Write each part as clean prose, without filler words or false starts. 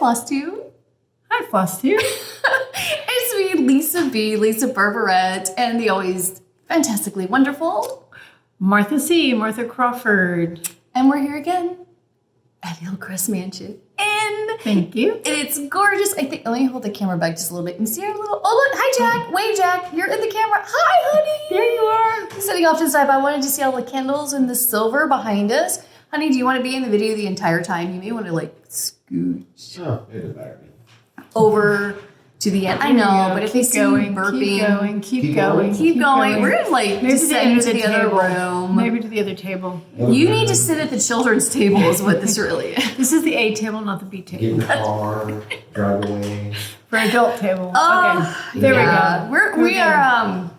Flosstube. Hi, Flosstube. It's me, Lisa B, Lisa Berberette, and the always fantastically wonderful Martha C, Martha Crawford. And we're here again at Hillcrest Mansion. And thank you. It's gorgeous. I think, let me hold the camera back just a little bit and see our little, oh look, hi Jack, wave Jack, you're in the camera. Hi honey. There you are. Sitting off to the side, but I wanted to see all the candles and the silver behind us. Honey, do you want to be in the video the entire time? You may want to like scooch over to the end. I know, but if they see you burping, keep going. We're gonna like descend to the other room. Maybe to the other table. You need to sit at the children's table is what this really is. This is the A table, not the B table. Get in the car, drive away. For adult table. Okay, there we go.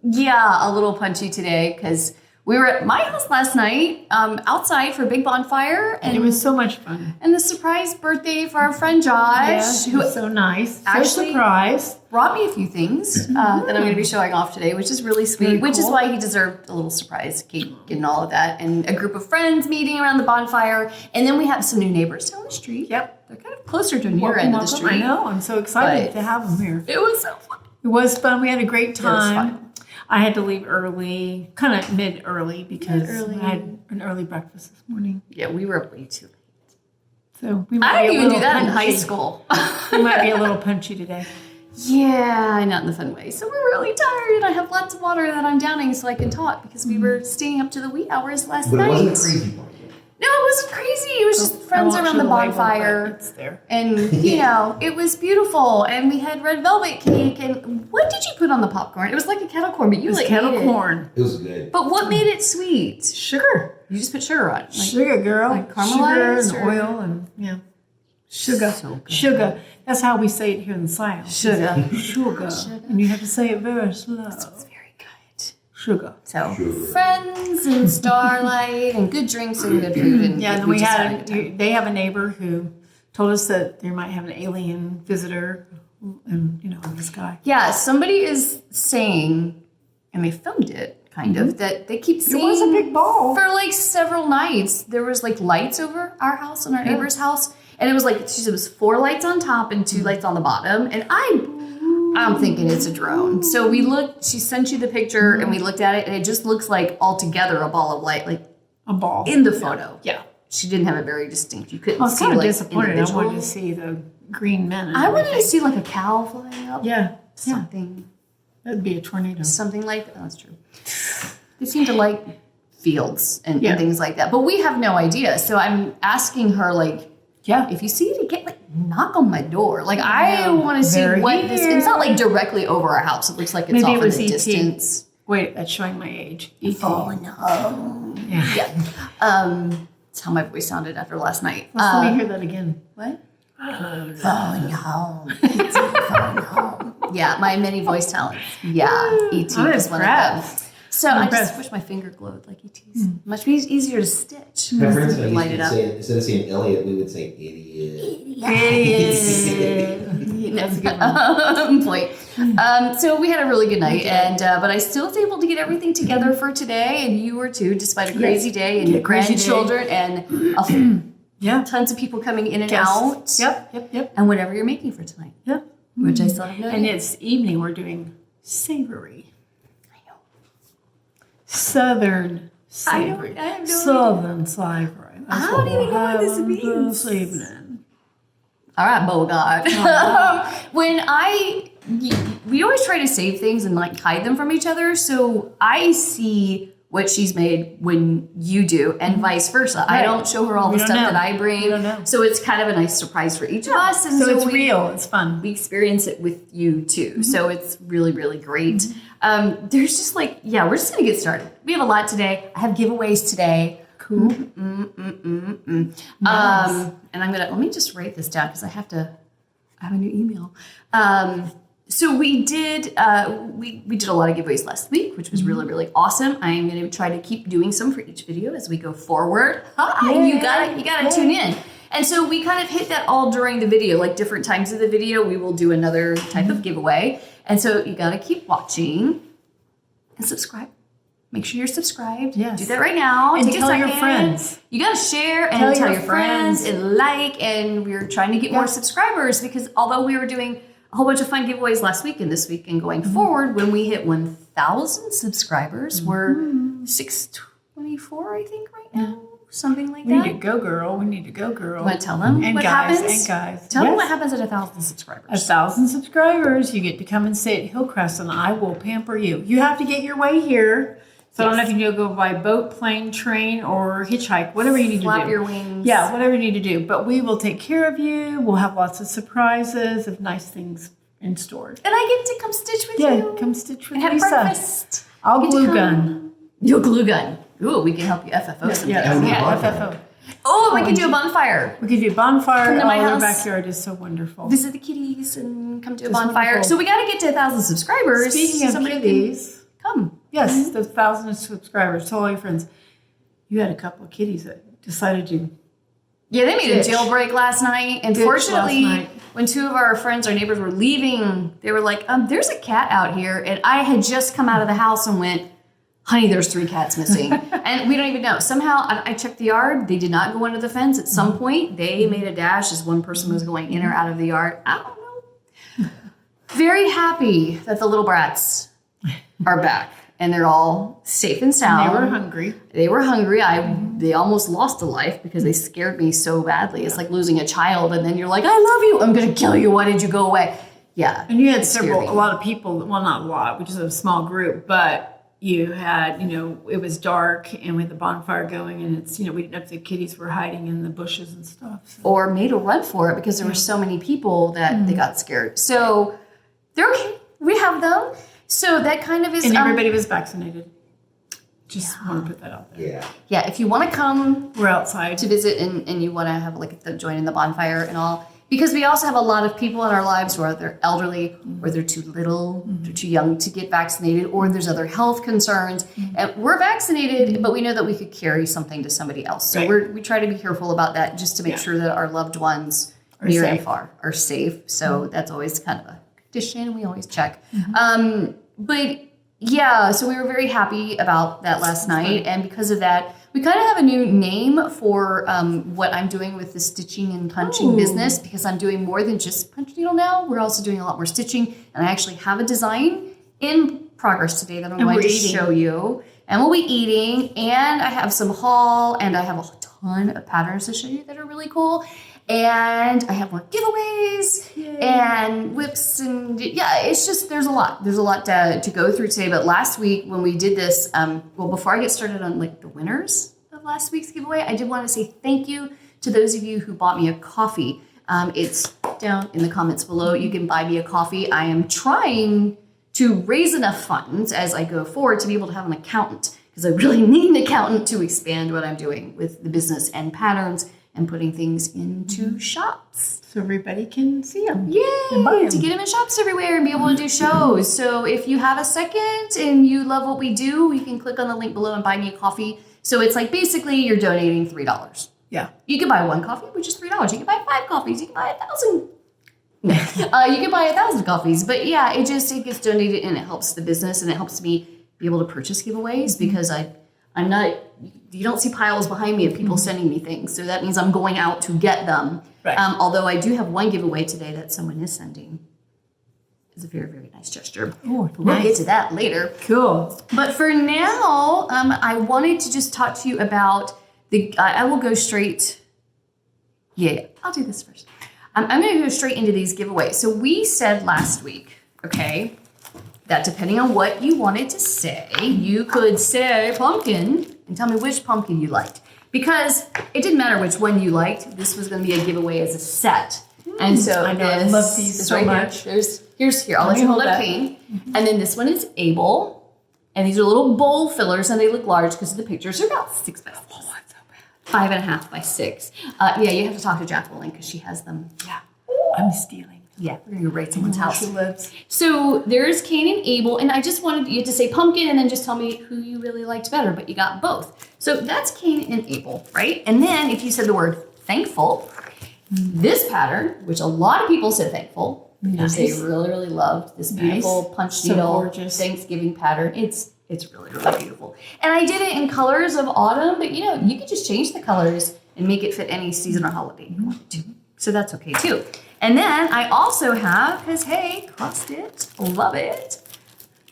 We are a little punchy today because we were at my house last night outside for a big bonfire. And it was so much fun. And the surprise birthday for our friend Josh. Who was so nice. Actually surprised. Brought me a few things that I'm going to be showing off today, which is really sweet, Very which is cool. why he deserved a little surprise cake and all of that. And a group of friends meeting around the bonfire. And then we have some new neighbors down the street. Yep. They're kind of closer to near end of the street. I know. I'm so excited to have them here. It was so fun. It was fun. We had a great time. It was fun. I had to leave early, kind of mid-early because I had an early breakfast this morning. Yeah, we were up way too late. So we I didn't even do that in high punchy. school. We might be a little punchy today. Yeah, not in the fun way. So we're really tired and I have lots of water that I'm downing so I can talk because we were staying up to the wee hours last night. But it wasn't a crazy party. No, it wasn't crazy. It was just friends around the bonfire. It's there. And, you know, it was beautiful. And we had red velvet cake. And what did you put on the popcorn? It was like a kettle corn, but you like kettle ate corn. It was good. But what made it sweet? Sugar. You just put sugar on it. Like, Sugar, girl. like caramelized sugar and oil and sugar. So good. Sugar. That's how we say it here in the South. Sugar. Sugar. And you have to say it very slow. It's very good. Sugar. So friends and starlight and good drinks and good food. And Yeah, and we we just had a good time. they have a neighbor who told us that they might have an alien visitor and in the sky. Yeah, somebody is saying, and they filmed it kind of, that they keep seeing was a big ball. for like several nights. There was like lights over our house and our neighbor's house. And it was like, she said it was 4 lights on top and 2 lights on the bottom. And I'm thinking it's a drone. So we looked, she sent you the picture and we looked at it and it just looks like altogether a ball of light, like A ball. in the photo. Yeah. She didn't have it very distinct. You couldn't I was see kind of like disappointed. I wanted to individuals. see the green men. And I wanted to everything. see like a cow flying up. Yeah. Something. That'd be a tornado. Something like that. Oh, that's true. They seem to like fields and Yeah. things like that. But we have no idea. So I'm asking her, like, Yeah. if you see it again, like, knock on my door. Like, I Yeah. want to see They're what this... here. It's not, like, directly over our house. It looks like it's Maybe off it in was the ET. distance. Wait, that's showing my age. E.T. Oh, no. Yeah. Yeah. That's how my voice sounded after last night. Let me hear that again. What? Phone home. E.T. phone home. Yeah, my many voice talents. Yeah, E.T. I'm is one of them. impressed. So I impressed. just wish my finger glowed like E.T.'s. Much easier to stitch. My friends and I Light used it to up. say, instead of saying Elliot, we would say idiot. That's a good one. Point. So we had a really good night, and but I still was able to get everything together for today, and you were too, despite a crazy day and crazy day. grandchildren and Yeah. tons of people coming in and Yes. out. Yep. And whatever you're making for tonight, Yep. which I still have no And idea. it's evening. We're doing savory. I know. Southern savory. I have no Southern savory. That's I don't what even we're know what this having means. This evening. All right, Bogart. When we always try to save things and like hide them from each other. So I see what she's made when you do and vice versa. I Right. don't show her all We the don't stuff know. that I bring. We don't know. So it's kind of a nice surprise for each of us. And So it's we, real. It's fun. We experience it with you too. So it's really, really great. There's just like, we're just going to get started. We have a lot today. I have giveaways today. Cool. Nice. And I'm let me just write this down because I have a new email. So we did we did a lot of giveaways last week, which was really, really awesome. I'm going to try to keep doing some for each video as we go forward. You gotta tune in. And so we kind of hit that all during the video, like different times of the video, we will do another type of giveaway. And so you gotta keep watching and subscribe. make sure you're subscribed. Yes. Do that right now. And Take a tell your second. friends. You got to share and tell your friends and like. And we're trying to get more subscribers because although we were doing a whole bunch of fun giveaways last week and this week and going forward, when we hit 1,000 subscribers, we're 624, I think, right now. Something like We that. need to go, girl. We need to go, girl. You want to tell them And what guys, happens? and guys. Tell them Yes. what happens at 1,000 subscribers. 1,000 subscribers, you get to come and stay at Hillcrest, and I will pamper you. You have to get your way here. So I don't know if you need to go by boat, plane, train, or hitchhike, whatever you need to Flap do. your wings. Yeah, whatever you need to do. But we will take care of you. We'll have lots of surprises of nice things in store. And I get to come stitch with Yeah, you. come stitch with and have Lisa. breakfast. I'll Get to glue come. gun. You'll glue gun. Ooh, we can help you FFO some Yeah, things. yeah, Yeah. FFO. Oh, we can do a bonfire. We could do bonfire. Come to my Our house. backyard is so wonderful. Visit the kitties and come to a Just bonfire. wonderful. So we got to get to 1,000 subscribers. Speaking of Somebody can kitties, come. yes, the 1,000 subscribers. Tell all your friends. You had a couple of kitties that decided to. Yeah, they made a Ditch. jailbreak last night. And Ditch fortunately, last night. when two of our friends, our neighbors, were leaving, they were like, there's a cat out here. And I had just come out of the house and went, honey, there's 3 cats missing. And we don't even know. Somehow, I checked the yard. They did not go under the fence. At some point, they made a dash as one person was going in or out of the yard. I don't know. Very happy that the little brats are back. And they're all safe and sound. They were hungry. They were hungry. They almost lost a life because they scared me so badly. It's like losing a child, and then you're like, I love you. I'm gonna kill you. Why did you go away? Yeah. And you had it scared a me. lot of people. Well, not a lot, which is a small group, but you had, it was dark, and we had the bonfire going, and it's, we didn't know if the kitties were hiding in the bushes and stuff. So. Or made a run for it because there were so many people that they got scared. So they're okay. We have them. So that kind of is. And everybody was vaccinated. Just want to put that out there. Yeah. Yeah. If you want to come We're outside. to visit and you want to have like the join in the bonfire and all, because we also have a lot of people in our lives who are they're elderly or they're too little, they're too young to get vaccinated, or there's other health concerns. And we're vaccinated, but we know that we could carry something to somebody else. So Right. we try to be careful about that just to make sure that our loved ones Are near and safe. far are safe. So that's always kind of a condition. We always check. But yeah, so we were very happy about that last night. And because of that, we kind of have a new name for what I'm doing with the stitching and punching business, because I'm doing more than just punch needle now. We're also doing a lot more stitching. And I actually have a design in progress today that I'm going to show you. And we'll be eating. And I have some haul, and I have a ton of patterns to show you that are really cool. And I have more giveaways and whips, and yeah, it's just there's a lot to go through today. But last week when we did this, well, before I get started on like the winners of last week's giveaway, I did want to say thank you to those of you who bought me a coffee. It's down in the comments below. You can buy me a coffee. I am trying to raise enough funds as I go forward to be able to have an accountant, because I really need an accountant to expand what I'm doing with the business and patterns and putting things into shops. So everybody can see them. Yay! And buy 'em. To get them in shops everywhere and be able to do shows. So if you have a second and you love what we do, you can click on the link below and buy me a coffee. So it's like basically you're donating $3. Yeah. You can buy one coffee, which is $3. You can buy 5 coffees. You can buy 1,000. You can buy 1,000 coffees. But yeah, it gets donated, and it helps the business, and it helps me be able to purchase giveaways, because I'm not, you don't see piles behind me of people sending me things. So that means I'm going out to get them. Right. Although I do have one giveaway today that someone is sending. It's a very, very nice gesture. Oh, We'll get to that later. Cool. But for now, I wanted to just talk to you about I will go straight. Yeah, I'll do this first. I'm going to go straight into these giveaways. So we said last week, okay, that depending on what you wanted to say, you could say pumpkin and tell me which pumpkin you liked. Because it didn't matter which one you liked. This was going to be a giveaway as a set. And so I know, I this love these is so right much. Here. Here, I'll let you hold up Kane. And then this one is Abel. And these are little bowl fillers, and they look large because the pictures are about 6 by 6. Oh, that's so bad. 5.5 by 6. Yeah, you have to talk to Jacqueline because she has them. Yeah. I'm stealing. Yeah, we're going to raid someone's Where house. she lives. So there's Cain and Abel, and I just wanted you to say pumpkin and then just tell me who you really liked better, but you got both. So that's Cain and Abel, right? And then if you said the word thankful, this pattern, which a lot of people said thankful, because they really, really loved this beautiful punch So needle gorgeous. Thanksgiving pattern. It's It's really, really beautiful. And I did it in colors of autumn, but you could just change the colors and make it fit any season or holiday you want to. So that's okay too. And then I also have, because hey, cross stitch, love it.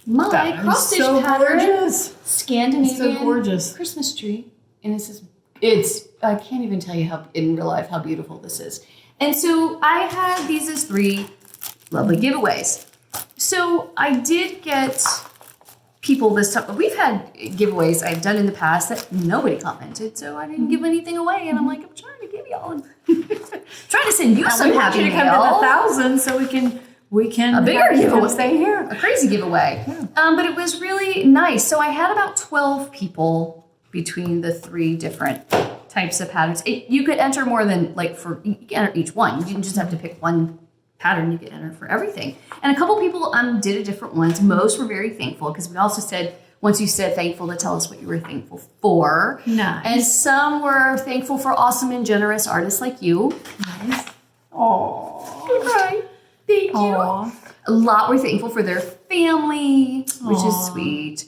My cross stitch pattern, gorgeous. Scandinavian It's so gorgeous. Christmas tree. And it's I can't even tell you how in real life how beautiful this is. And so I had these as 3 lovely giveaways. So I did get people this time. We've had giveaways I've done in the past that nobody commented, so I didn't give anything away. And I'm like, I'm trying to give y'all, trying to send you some happy mail. Come to the 1,000 so we can a bigger giveaway, stay here, a crazy giveaway. Yeah. But it was really nice. So I had about 12 people between the 3 different types of patterns. You could enter more than you can enter each one. You didn't just have to pick one pattern. You could enter for everything. And a couple people did a different ones. Most were very thankful because we also said, once you said thankful, to tell us what you were thankful for. Nice. And some were thankful for awesome and generous artists like you. Nice. Aww. Right. Thank you. Aww. A lot were thankful for their family, which is Aww. sweet.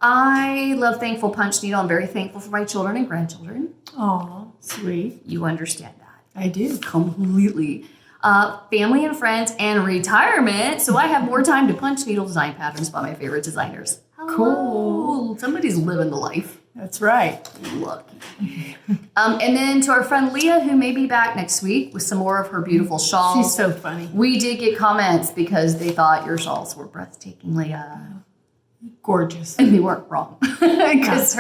I love Thankful Punch Needle. I'm very thankful for my children and grandchildren. Aww, sweet. You understand that. I do. Completely. Family and friends and retirement. So I have more time to punch needle design patterns by my favorite designers. Cool. Somebody's living the life. That's right. Lucky. And then to our friend Leah, who may be back next week with some more of her beautiful shawls. She's so funny. We did get comments because they thought your shawls were breathtaking, Leah. Gorgeous. And they weren't wrong. Because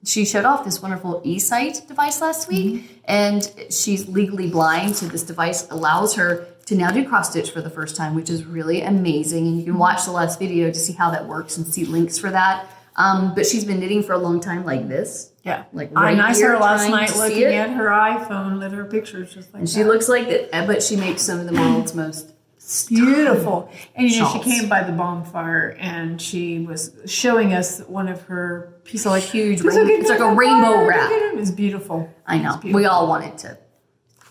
she showed off this wonderful eSight device last week, and she's legally blind, so this device allows her to now do cross stitch for the first time, which is really amazing. And you can watch the last video to see how that works and see links for that. But she's been knitting for a long time like this. Yeah. Like right I saw here, her last trying night to see looking it. at her iPhone, at her pictures just like And that. she looks like that, but she makes some of the world's most beautiful. And she shawls. came by the bonfire and she was showing us one of her pieces, like huge it's like a rainbow wrap. It was beautiful. I know. We all wanted to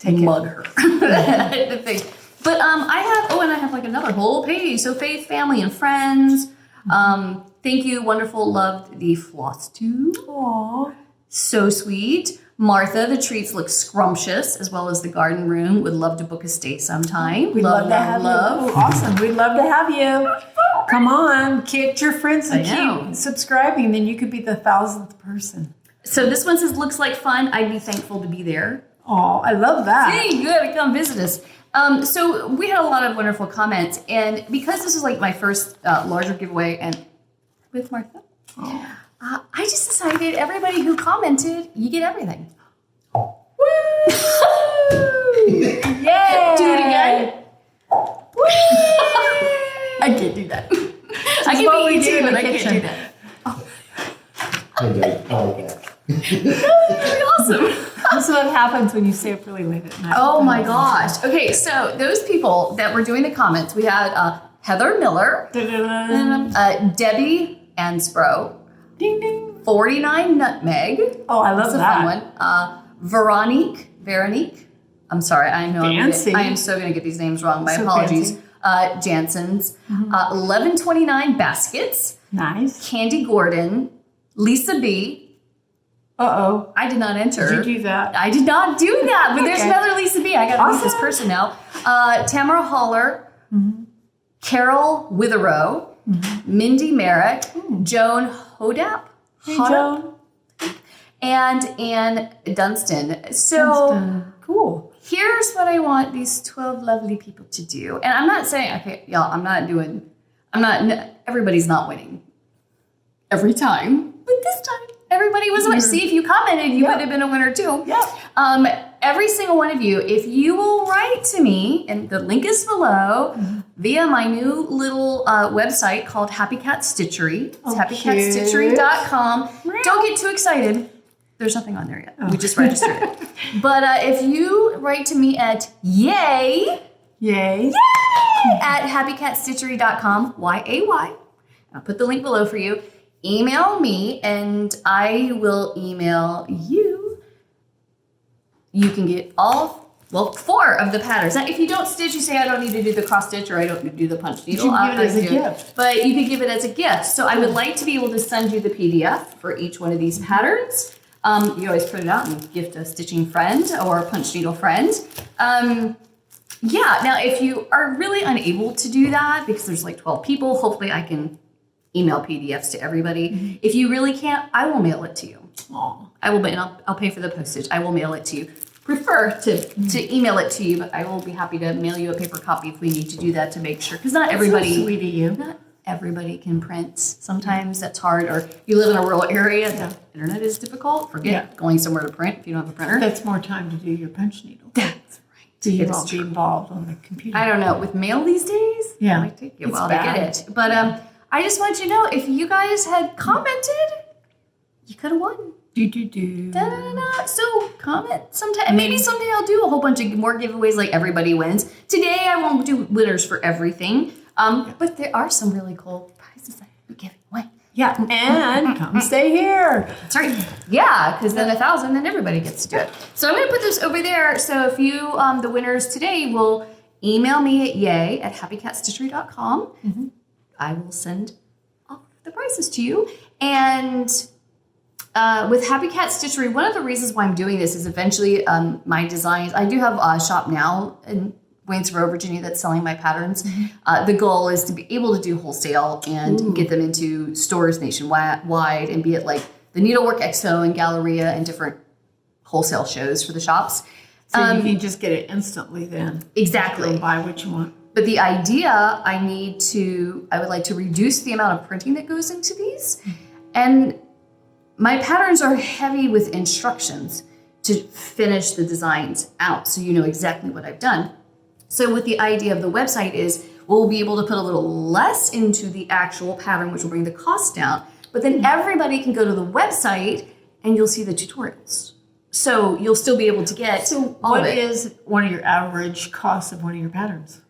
Take mug her. The thing. But I have like another whole page. So faith, family, and friends. Thank you, wonderful, loved the Flosstube. Aww. So sweet. Martha, the treats look scrumptious, as well as the garden room. Would love to book a stay sometime. We'd love to have you. Oh, awesome. We'd love to have you. Come on, get your friends to keep subscribing, then you could be the 1,000th person. So this one says, looks like fun. I'd be thankful to be there. Oh, I love that. Hey, you gotta come visit us. So we had a lot of wonderful comments, and because this was like my first larger giveaway, and with Martha, I just decided everybody who commented, you get everything. Woo! Yay! Do it again. Woo! I can't do that. I can beat you too, but I can't do that. I like that. That'd be awesome. This is what happens when you stay up really late at night. Oh my gosh. Okay, so those people that were doing the comments, we had Heather Miller, Debbie Ansbro, Ding ding. 49 Nutmeg. Oh, I love That's a that. fun one. Veronique. I'm sorry. I know Fancy. I am so going to get these names wrong. My So apologies. Jansen's. 1129 Baskets. Nice. Candy Gordon. Lisa B. Uh-oh. I did not enter. Did you do that? I did not do that, but there's Okay. another Lisa B. I got to meet this person now. Tamara Holler. Carol Witherow. Mindy Merrick. Joan Hodap. Hey, Joan. And Ann Dunstan. So Cool. here's what I want these 12 lovely people to do. And I'm not saying, okay, y'all, everybody's not winning every time. But this time, everybody was winning. See, if you commented, you would have been a winner too. Yeah. Every single one of you, if you will write to me, and the link is below, via my new little website called Happy Cat Stitchery. It's happycatstitchery.com. Don't get too excited. There's nothing on there yet. We just registered it. But if you write to me at yay at happycatstitchery.com, YAY, I'll put the link below for you. Email me and I will email you. You can get all 4 of the patterns. Now, if you don't stitch, you say, I don't need to do the cross stitch or I don't need to do the punch needle. You can give it as a gift. But you could give it as a gift. So I would like to be able to send you the PDF for each one of these patterns. You always print it out and gift a stitching friend or a punch needle friend. Yeah, now if you are really unable to do that because there's like 12 people, hopefully I can email PDFs to everybody. If you really can't, I will mail it to you. Aw. I will, and I'll pay for the postage. I will mail it to you. Prefer to email it to you, but I will be happy to mail you a paper copy if we need to do that to make sure. Because not everybody, so sweet of you. Not everybody can print. Sometimes that's hard, or you live in a rural area, the internet is difficult. Forget going somewhere to print if you don't have a printer. That's more time to do your punch needle. That's right. So you It's won't be true. involved on the computer. I don't know. With mail these days, Yeah, it might take you a it's while bad. to get it. But I just want you to know, if you guys had commented, you could have won. Do. Da-da-da-da. So comment sometime. Maybe someday I'll do a whole bunch of more giveaways like everybody wins. Today I won't do winners for everything. But there are some really cool prizes that we give away. Yeah, and come stay here. That's right. Yeah, because then 1,000, then everybody gets to do it. So I'm going to put this over there. So if you, the winners today, will email me at yay@happycatstitchery.com. I will send off the prizes to you. And with Happy Cat Stitchery, one of the reasons why I'm doing this is eventually my designs. I do have a shop now in Waynesboro, Virginia, that's selling my patterns. The goal is to be able to do wholesale and get them into stores nationwide and be at like the Needlework Expo and Galleria and different wholesale shows for the shops. So you can just get it instantly then. Exactly. Go buy what you want. But the idea, I would like to reduce the amount of printing that goes into these. And my patterns are heavy with instructions to finish the designs out so you know exactly what I've done. So what the idea of the website is, we'll be able to put a little less into the actual pattern, which will bring the cost down. But then everybody can go to the website and you'll see the tutorials. So you'll still be able to get all of What it. is one of your average costs of one of your patterns?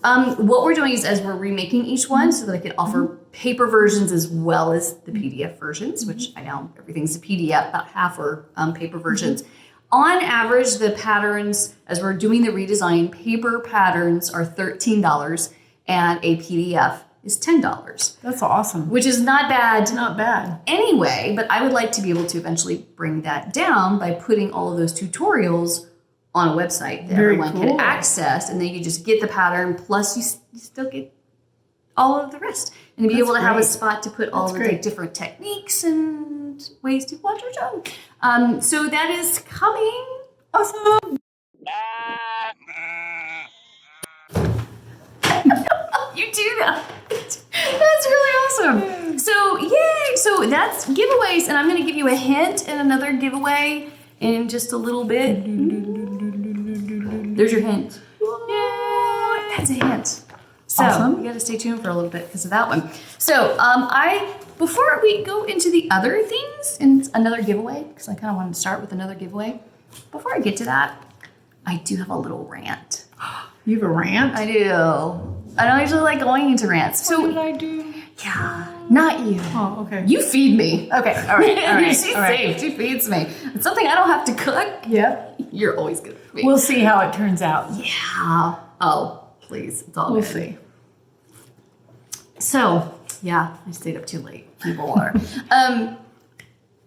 What we're doing is, as we're remaking each one so that I can offer paper versions as well as the PDF versions, which I know everything's a PDF, about half are paper versions. On average, the patterns, as we're doing the redesign, paper patterns are $13 and a PDF is $10, That's awesome. which is not bad Not bad. anyway, but I would like to be able to eventually bring that down by putting all of those tutorials on a website that Very everyone cool. can access, and then you just get the pattern, plus you still get all of the rest. And be That's able to have a great. spot to put all That's of the great. different techniques and ways to watch your show. So that is coming. Awesome. You do that. That's really awesome. So yay! So that's giveaways, and I'm going to give you a hint and another giveaway in just a little bit. There's your hint. Yay! That's a hint. So Awesome. you got to stay tuned for a little bit because of that one. So before we go into the other things and another giveaway, because I kind of wanted to start with another giveaway. Before I get to that, I do have a little rant. You have a rant? I do. I don't usually like going into rants. What did So I do? yeah, not you. Oh, okay. You feed me. Okay, all right, all right. She's all right. safe. She feeds me. It's something I don't have to cook. Yep. You're always good for me. We'll see how it turns out. Yeah. Oh, please. It's all We'll good. see. So, yeah, I stayed up too late. People are.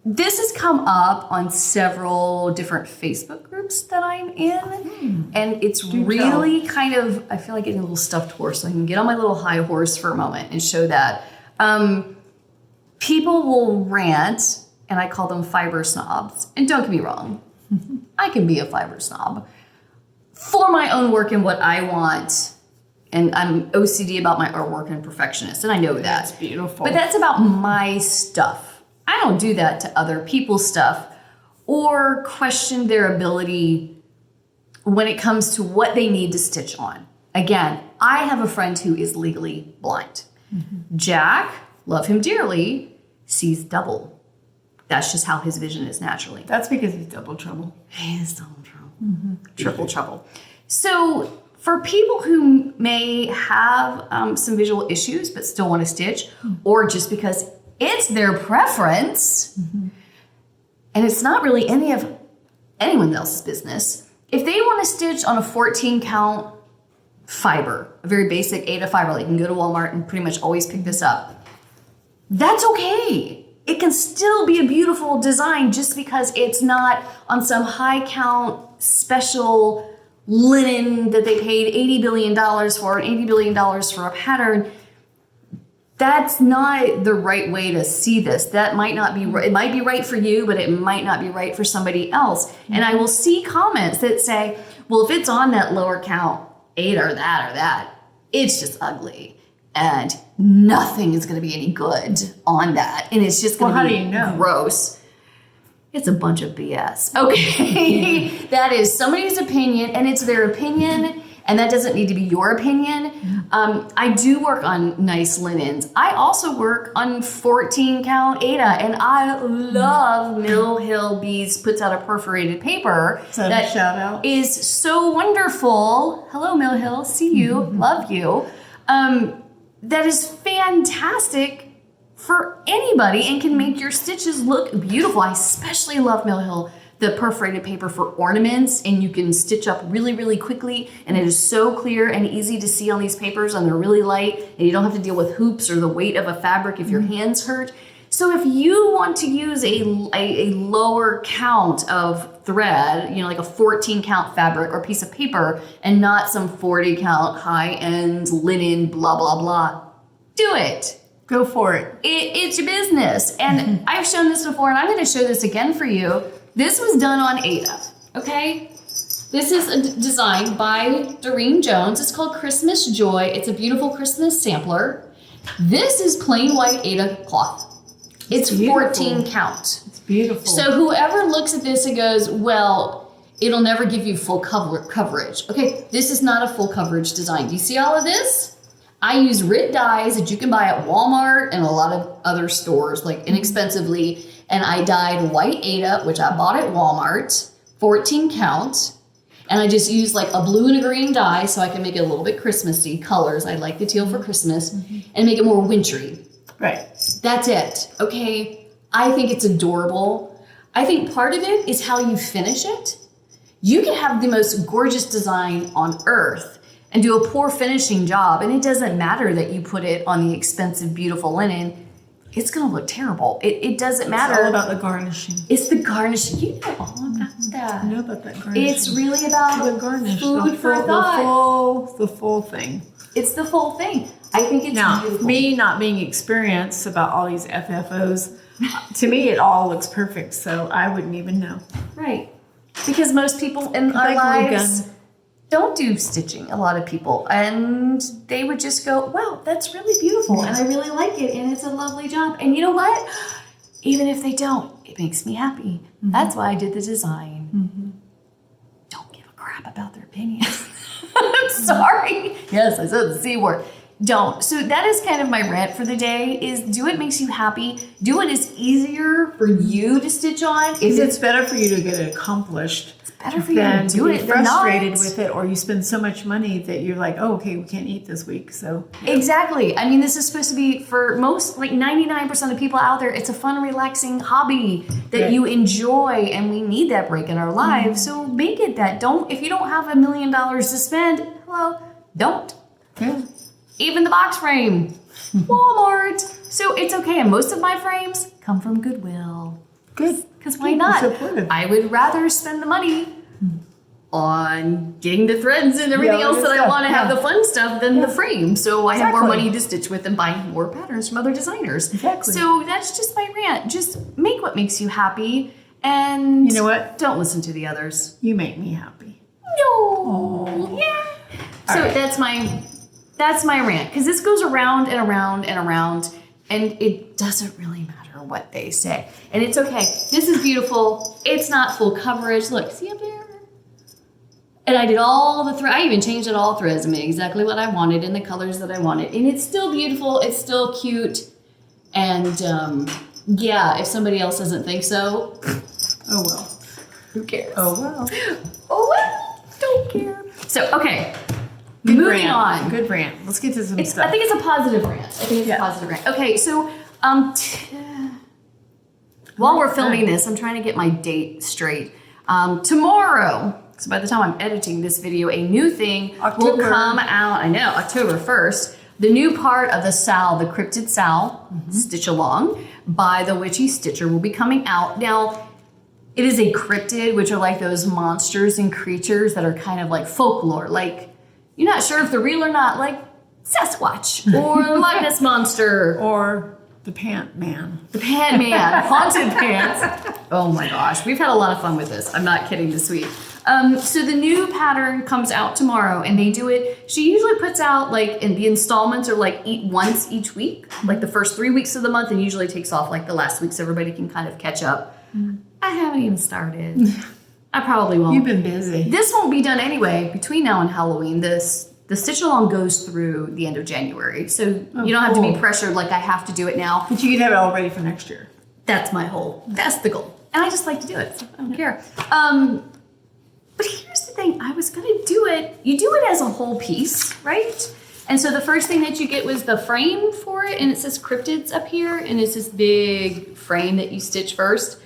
This has come up on several different Facebook groups that I'm in. And it's really kind of, I feel like getting a little stuffed horse. So I can get on my little high horse for a moment and show that. People will rant, and I call them fiber snobs. And don't get me wrong, I can be a fiber snob for my own work and what I want. And I'm OCD about my artwork and perfectionist, and I know that. That's beautiful. But that's about my stuff. I don't do that to other people's stuff or question their ability when it comes to what they need to stitch on. Again, I have a friend who is legally blind. Jack, love him dearly, sees double. That's just how his vision is naturally. That's because he's double trouble. He is double trouble. Triple trouble. So for people who may have some visual issues but still want to stitch, or just because it's their preference, and it's not really any of anyone else's business, if they want to stitch on a 14 count fiber, a very basic Ada fiber, like you can go to Walmart and pretty much always pick this up, that's okay. It can still be a beautiful design just because it's not on some high count special linen that they paid $80 billion for and $80 billion for a pattern. That's not the right way to see this. That might not be right. It might be right for you, but it might not be right for somebody else. And I will see comments that say, well, if it's on that lower count 8 or that, it's just ugly. And nothing is going to be any good on that. And it's just going to be gross. It's a bunch of BS. Okay. That is somebody's opinion, and it's their opinion, and that doesn't need to be your opinion. I do work on nice linens. I also work on 14 count Ada, and I love Mill Hill Bees puts out a perforated paper that shout out is so wonderful. Hello, Mill Hill. See you. Love you. That is fantastic for anybody and can make your stitches look beautiful. I especially love Mill Hill, the perforated paper for ornaments, and you can stitch up really, really quickly, and it is so clear and easy to see on these papers, and they're really light, and you don't have to deal with hoops or the weight of a fabric if your hands hurt. So if you want to use a lower count of thread, you know, like a 14 count fabric or piece of paper, and not some 40 count high-end linen, blah, blah, blah, do it. Go for it. It's your business. And I've shown this before, and I'm going to show this again for you. This was done on Ada, okay? This is a design by Doreen Jones. It's called Christmas Joy. It's a beautiful Christmas sampler. This is plain white Ada cloth. It's 14 count. It's beautiful. So whoever looks at this and goes, well, it'll never give you full coverage. Okay, this is not a full coverage design. Do you see all of this? I use RIT dyes that you can buy at Walmart and a lot of other stores, like inexpensively. And I dyed white Ada, which I bought at Walmart, 14 count. And I just used like a blue and a green dye so I can make it a little bit Christmassy colors. I like the teal for Christmas and make it more wintry. Right. That's it. Okay. I think it's adorable. I think part of it is how you finish it. You can have the most gorgeous design on earth and do a poor finishing job, and it doesn't matter that you put it on the expensive, beautiful linen. It's going to look terrible. It doesn't matter. It's all about the garnishing. It's the garnishing. You know all about that. I know about that garnishing. It's really about the garnish. Food for thought. The full thing. It's the full thing. I think it's beautiful. Me not being experienced about all these FFOs, to me it all looks perfect, so I wouldn't even know. Right. Because most people in our lives don't do stitching, a lot of people, and they would just go, wow, that's really beautiful, and I really like it, and it's a lovely job. And you know what? Even if they don't, it makes me happy. That's why I did the design. Don't give a crap about their opinions. I'm sorry. Yes, I said the C word. Don't. So that is kind of my rant for the day, is do what makes you happy. Do what is easier for you to stitch on. Because it's better for you to get it accomplished. It's better for you to do it. Frustrated with it, or you spend so much money that you're like, oh, okay, we can't eat this week. So exactly. I mean, this is supposed to be for most, like 99% of people out there. It's a fun, relaxing hobby that you enjoy, and we need that break in our lives. So make it that. Don't. If you don't have $1 million to spend, hello, don't. Yeah. Even the box frame, Walmart. So it's okay. And most of my frames come from Goodwill. Good. Because why not? Supportive. I would rather spend the money on getting the threads and everything else that I want to have the fun stuff than the frame. So I have more money to stitch with and buy more patterns from other designers. Exactly. So that's just my rant. Just make what makes you happy, and you know what? Don't listen to the others. You make me happy. No. Yeah. So that's my rant, because this goes around and around and around, and it doesn't really matter what they say. And it's okay. This is beautiful. It's not full coverage. Look, see up there? And I did all the threads. I even changed it all threads and made exactly what I wanted in the colors that I wanted. And it's still beautiful. It's still cute. And yeah, if somebody else doesn't think so, oh well. Who cares? Oh well. Oh well. Don't care. So, okay. Moving on. Good rant. Let's get to some stuff. I think it's a positive rant. Okay, so while we're filming this, I'm trying to get my date straight. Tomorrow, So by the time I'm editing this video, a new thing will October. come out. I know, October 1st. The new part of the Sal, the Cryptid Sal, Stitch Along by the Witchy Stitcher will be coming out. Now, it is a cryptid, which are like those monsters and creatures that are kind of like folklore. Like, you're not sure if they're real or not, like Sasquatch or Loch Ness Monster. Or the Pant Man. The Pant Man, Haunted Pants. Oh my gosh, we've had a lot of fun with this. I'm not kidding this week. So the new pattern comes out tomorrow, and they do it. She usually puts out like in the installments are like once each week, like the first 3 weeks of the month, and usually takes off like the last week so everybody can kind of catch up. I haven't even started. I probably won't. You've been busy. This won't be done anyway between now and Halloween. The Stitch Along goes through the end of January, so you don't have to be cool. pressured like I have to do it now. But you could have it all ready for next year. That's the goal. And I just like to do it, so I don't care. But here's the thing, I was gonna do it, you do it as a whole piece, right? And so the first thing that you get was the frame for it, and it says cryptids up here, and it's this big frame that you stitch first.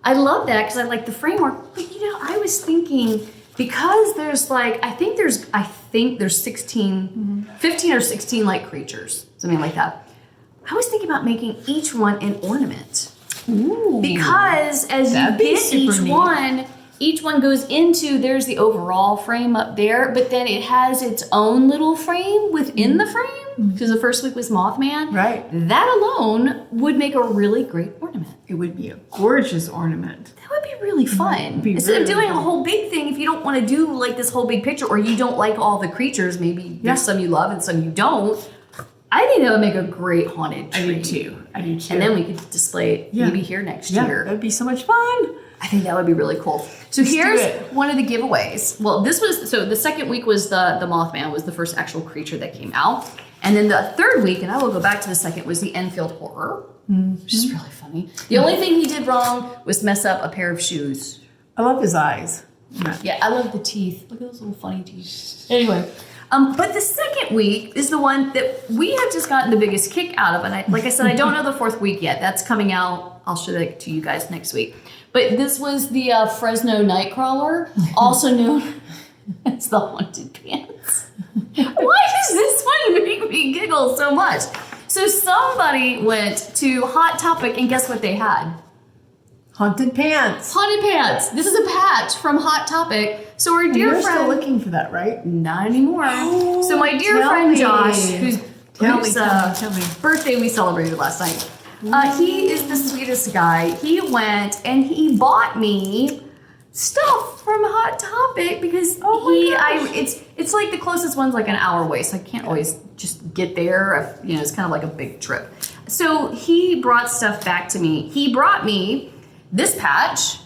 I love that because I like the framework, but I was thinking, because there's like, I think there's 15 or 16 like creatures, something like that. I was thinking about making each one an ornament. Ooh. Because as you That'd be get super each one goes into, there's the overall frame up there, but then it has its own little frame within the frame, because the first week was Mothman. Right. That alone would make a really great ornament. It would be a gorgeous ornament. That would be really fun. be Instead of really doing a fun. whole big thing, if you don't want to do like this whole big picture, or you don't like all the creatures, maybe there's some you love and some you don't. I think that would make a great haunted tree. I do too. And then we could display it maybe here next year. That'd be so much fun. I think that would be really cool. So here's one of the giveaways. Well, so the second week was the Mothman was the first actual creature that came out. And then the third week, and I will go back to the second, was the Enfield Horror, which is really funny. The only thing he did wrong was mess up a pair of shoes. I love his eyes. Yeah, I love the teeth. Look at those little funny teeth. Anyway, but the second week is the one that we have just gotten the biggest kick out of. And like I said, I don't know the fourth week yet. That's coming out. I'll show that to you guys next week. But this was the Fresno Nightcrawler, also known as the Haunted Pants. Why does this one make me giggle so much? So somebody went to Hot Topic, and guess what they had? Haunted Pants. Haunted Pants. This is a patch from Hot Topic. So our dear You're friend... still looking for that, right? Not anymore. Oh, so my dear tell friend me. Josh, whose Tell me. birthday we celebrated last night, he is the sweetest guy. He went and he bought me stuff from Hot Topic because it's like the closest one's like an hour away, so I can't always just get there. It's kind of like a big trip. So he brought stuff back to me. He brought me this patch.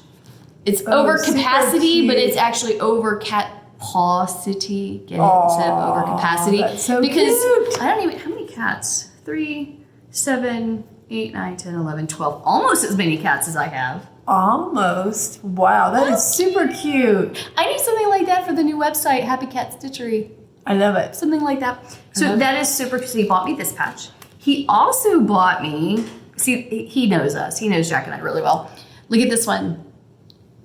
It's over capacity, but it's actually over capacity. Get it? Instead of over capacity. That's so because cute. I don't even, how many cats? 3, 7, 8, 9, 10, 11, 12. Almost as many cats as I have. Almost. Wow, that is super cute. I need something like that for the new website, Happy Cat Stitchery. I love it. Something like that. So that is super. So he bought me this patch. He also bought me, he knows us. He knows Jack and I really well. Look at this one.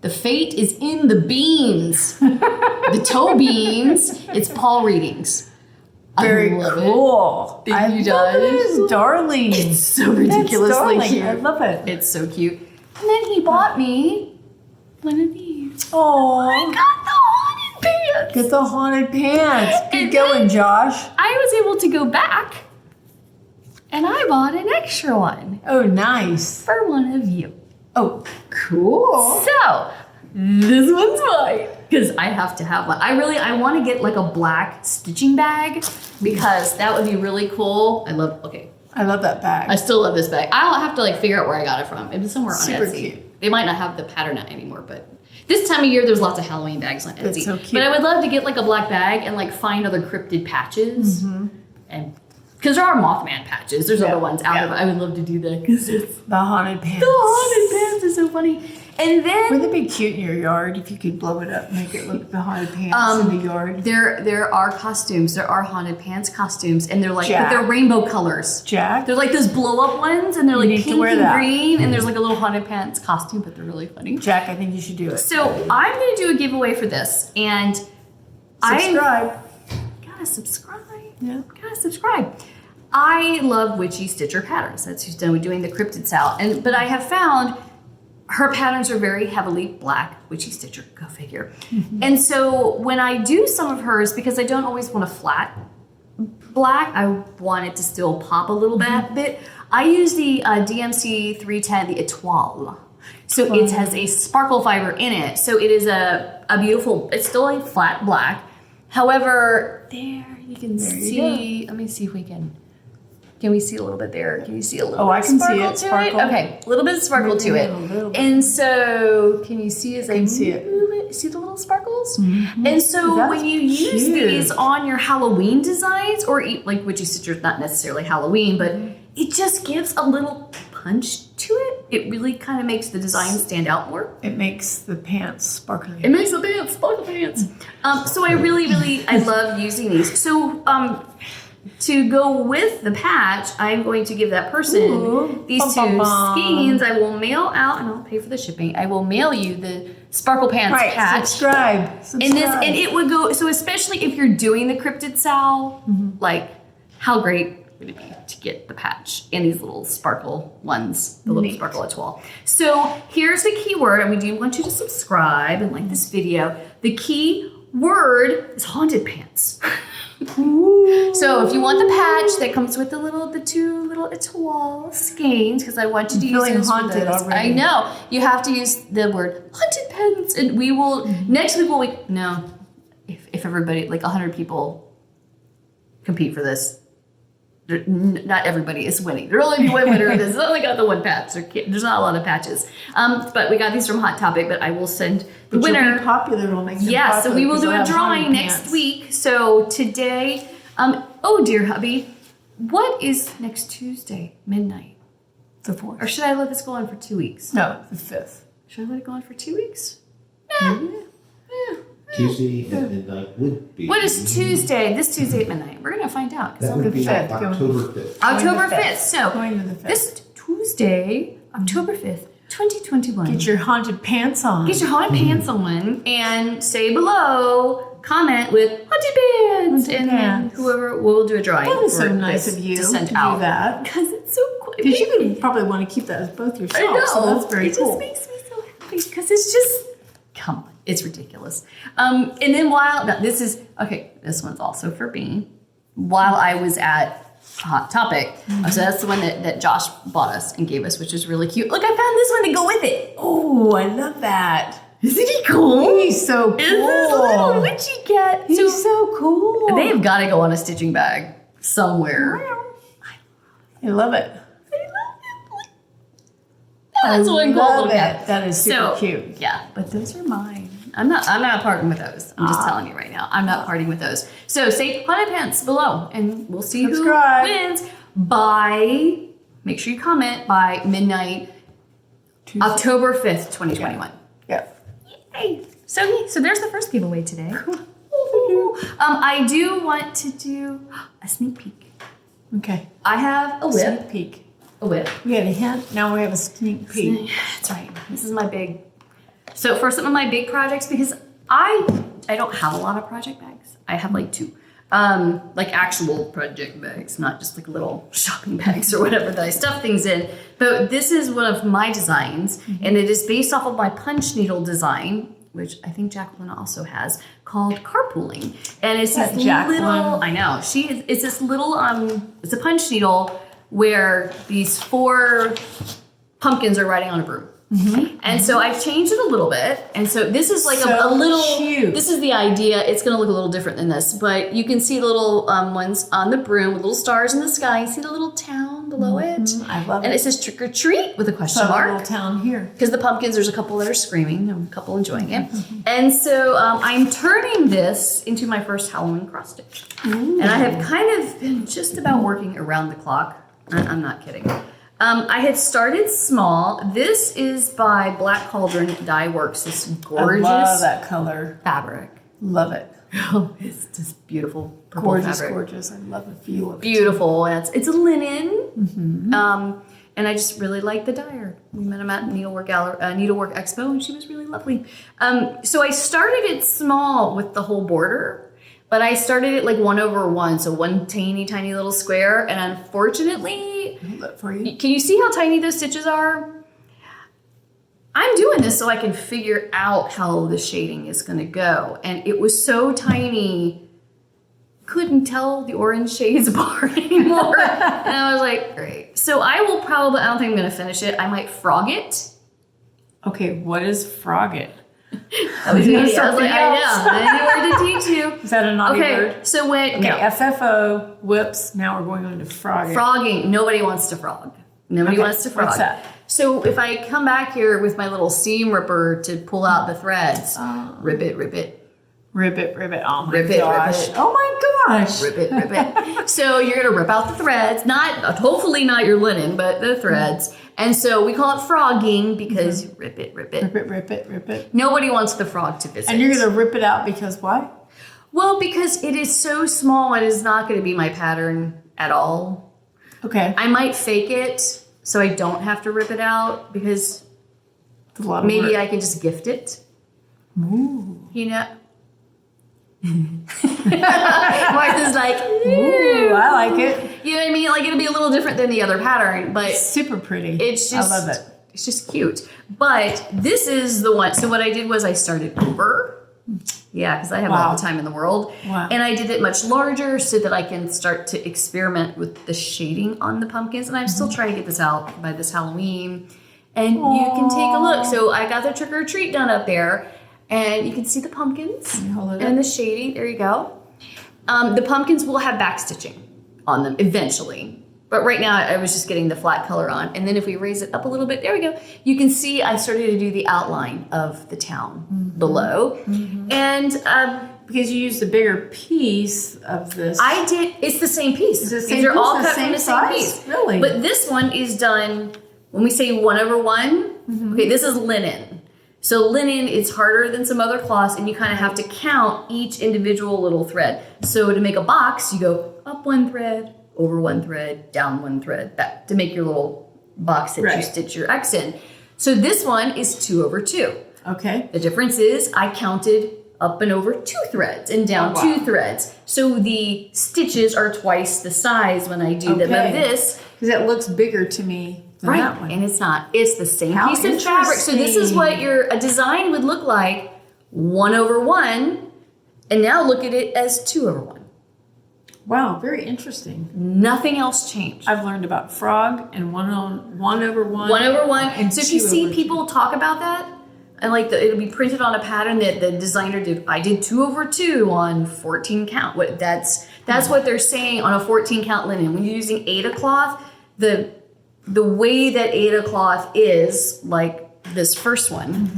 The fate is in the beans. The toe beans. It's Paul Readings. Very cool. It. I You love does. it. It's darling. It's so ridiculously cute. I love it. It's so cute. And then he bought me one of these. Oh, I got the haunted pants. get the haunted pants. Keep And going, then Josh. I was able to go back and I bought an extra one Oh, nice. for one of you. Oh, cool. So this one's mine because I have to have one. I want to get like a black stitching bag because that would be really cool. I love that bag. I still love this bag. I'll have to like figure out where I got it from. It was somewhere on Super Etsy. cute. They might not have the pattern anymore, but this time of year there's lots of Halloween bags on Etsy. That's so cute. But I would love to get like a black bag and like find other cryptid patches. And because there are Mothman patches. There's other ones out there, but I would love to do that because it's the haunted pants. the haunted pants is so funny. And then Wouldn't it be cute in your yard if you could blow it up, make it look like the haunted pants in the yard? there are costumes. There are haunted pants costumes, and they're like Jack. they're rainbow colors. Jack? They're like those blow up ones, and they're You like need to pink wear and that. green, and there's like a little haunted pants costume, but they're really funny. Jack, I think you should do it. So I'm going to do a giveaway for this, and Subscribe. Gotta subscribe. Yeah. Gotta subscribe. I love Witchy Stitcher patterns. That's who's done with doing the cryptid Sal. But I have found her patterns are very heavily black. Witchy Stitcher, go figure. And so when I do some of hers, because I don't always want a flat black, I want it to still pop a little bit. I use the DMC 310, the Etoile. So it has a sparkle fiber in it. So it is a beautiful, it's still a flat black. However, there you can see, let me see if we can we see a little bit there? Can you see a little bit I of can see sparkle it, to sparkle. it? Okay, a little bit of sparkle to it. A little bit. And so, can you see as I move see it. it? See the little sparkles? And so That's when you use cute. these on your Halloween designs, or like Witchy Stitcher, not necessarily Halloween, but it just gives a little punch to it. It really kind of makes the design stand out more. It makes the pants sparkly. It makes the pants, sparkle pants. So I really, I love using these. So to go with the patch, I'm going to give that person these two skeins. I will mail out, and I'll pay for the shipping. I will mail you the Sparkle Pants patch. Subscribe. And it would go, so especially if you're doing the Cryptid Sal, like how great would it be to get the patch and these little sparkle ones, the little sparkle etoile. So here's the keyword, and we do want you to subscribe and like this video. The key word is haunted pants. So if you want the patch that comes with the two little etoile skeins, because I want you to use feeling those for haunted those. already. I know. You have to use the word haunted pants, and we will next week. If everybody, like 100 people compete for this, not everybody is winning. There will only be one winner. This only got the one patch. There's not a lot of patches. But we got these from Hot Topic. But I will send the winner. You'll be popular. It'll make them Yeah, so popular we will 'cause do they'll a have drawing haunted next pants. week. So today, oh dear hubby, what is next Tuesday, midnight? The 4th. Or should I let this go on for 2 weeks? No, the 5th. Should I let it go on for 2 weeks? Tuesday at midnight would be. What is Tuesday? This Tuesday at midnight. We're gonna find out. 'Cause That I'm would be fifth, October 5th. October Going to the 5th. So Going to the 5th. this Tuesday, October 5th, 2021. Get your haunted pants on. Get your haunted pants on and say below, comment with haunted pants. Haunted And pants. then whoever, we'll do a drawing. That is so for nice this of you to to send do out. that. Because it's so cool. Because you could probably want to keep that as both yourself. I know. So that's very it cool. just makes me so happy because it's just, come on, it's ridiculous. And then this one's also for me. While I was at Hot Topic, so that's the one that Josh bought us and gave us, which is really cute. Look, I found this one to go with it. Oh, I love that. Isn't he cool? He's so cool. Is this little witchy cat? He's so cool. They've got to go on a stitching bag somewhere. I love it. That's one cool love little it. cat. That is super cute. Yeah, but those are mine. I'm not parting with those. I'm just telling you right now. I'm not parting with those. So say haunted pants below, and we'll see Subscribe. who wins make sure you comment by midnight, Tuesday. October 5th, 2021. Yeah. Yay! So there's the first giveaway today. I do want to do a sneak peek. Okay. I have a whip. Sneak peek. A whip. We had a hint. Now we have a sneak peek. That's right. This is my big. So for some of my big projects, because I don't have a lot of project bags. I have like 2. Like actual project bags, not just like little shopping bags or whatever that I stuff things in. But this is one of my designs, and it is based off of my punch needle design, which I think Jacqueline also has, called carpooling. And it's this Jacqueline. little, I know, it's this little, it's a punch needle where these 4 pumpkins are riding on a broom. And so I've changed it a little bit. And so this is like a So little, cute. this is the idea. It's going to look a little different than this, but you can see the little ones on the broom with little stars in the sky. You see the little town below it? I love And it. it says trick or treat with a question So a mark. little town here. Because the pumpkins, there's a couple that are screaming, and a couple enjoying it. And so I'm turning this into my first Halloween cross stitch. And I have kind of been just about working around the clock. I'm not kidding. I had started small. This is by Black Cauldron Dye Works. This gorgeous I love that color. fabric. Love it. Oh, it's just beautiful purple Gorgeous, fabric. gorgeous. I love the feel of it. Beautiful. It's a linen. And I just really like the dyer. We met him at Needlework Expo, and she was really lovely. So I started it small with the whole border, but I started it like 1/1, so one teeny tiny little square. And unfortunately, Hold that for you. can you see how tiny those stitches are? I'm doing this so I can figure out how the shading is going to go. And it was so tiny, couldn't tell the orange shades apart anymore. And I was like, great. So I don't think I'm going to finish it. I might frog it. Okay, what is frog it? That was me. I was Something like, I else. know. I need a word to teach you. Is that a naughty Okay, word? so when, Okay, no, FFO, whoops, now we're going on to frog it. frogging, nobody wants to frog. Nobody Okay, wants to frog. what's that? So if I come back here with my little seam ripper to pull out the threads, rip it, Ribbit, ribbit. Oh my Rip it, gosh. rip it. Oh my gosh. rip it. So you're gonna rip out the threads, hopefully not your linen, but the threads. And so we call it frogging because rip it. Rip it, rip it, rip it. Nobody wants the frog to visit. And you're going to rip it out because why? Well, because it is so small, it is not going to be my pattern at all. Okay. I might fake it so I don't have to rip it out because It's a lot of maybe work. I can just gift it. Ooh. You know? Martha's like, Ooh, I like it. you know what I mean? Like it'll be a little different than the other pattern, but Super pretty. it's just, I love it. It's just cute. But this is the one. So what I did was I started over. Yeah, because I have all Wow. the time in the world. Wow. And I did it much larger so that I can start to experiment with the shading on the pumpkins. And I'm still trying to get this out by this Halloween. And you can take a look. So I got the trick or treat done up there. And you can see the pumpkins Can you hold it and up? the shading. There you go. The pumpkins will have back stitching on them eventually. But right now I was just getting the flat color on. And then if we raise it up a little bit, there we go. You can see I started to do the outline of the town below. And Because you used a bigger piece of this. I did, it's the same piece. Is it the These same are all piece, the cut from same the same size? piece. Really? But this one is done, when we say 1/1, okay, this is linen. So linen is harder than some other cloths and you kind of have to count each individual little thread. So to make a box, you go up one thread, over one thread, down one thread, back to make your little box that you Right. stitch your X in. So this one is 2/2. Okay. The difference is I counted up and over 2 threads and down Oh, wow. 2 threads. So the stitches are twice the size when I do them of Okay. this. Because it looks bigger to me than Right, that one. and it's not. It's the same How piece of fabric. So this is what interesting. a design would look like 1/1. And now look at it as 2/1. Wow, very interesting. Nothing else changed. I've learned about frog and 1/1. 1/1. And So if you 2/2. see people talk about that, and like it'll be printed on a pattern that the designer did. I did 2/2 on 14 count. That's what they're saying on a 14 count linen. When you're using Aida cloth, the way that Aida cloth is, like this first one,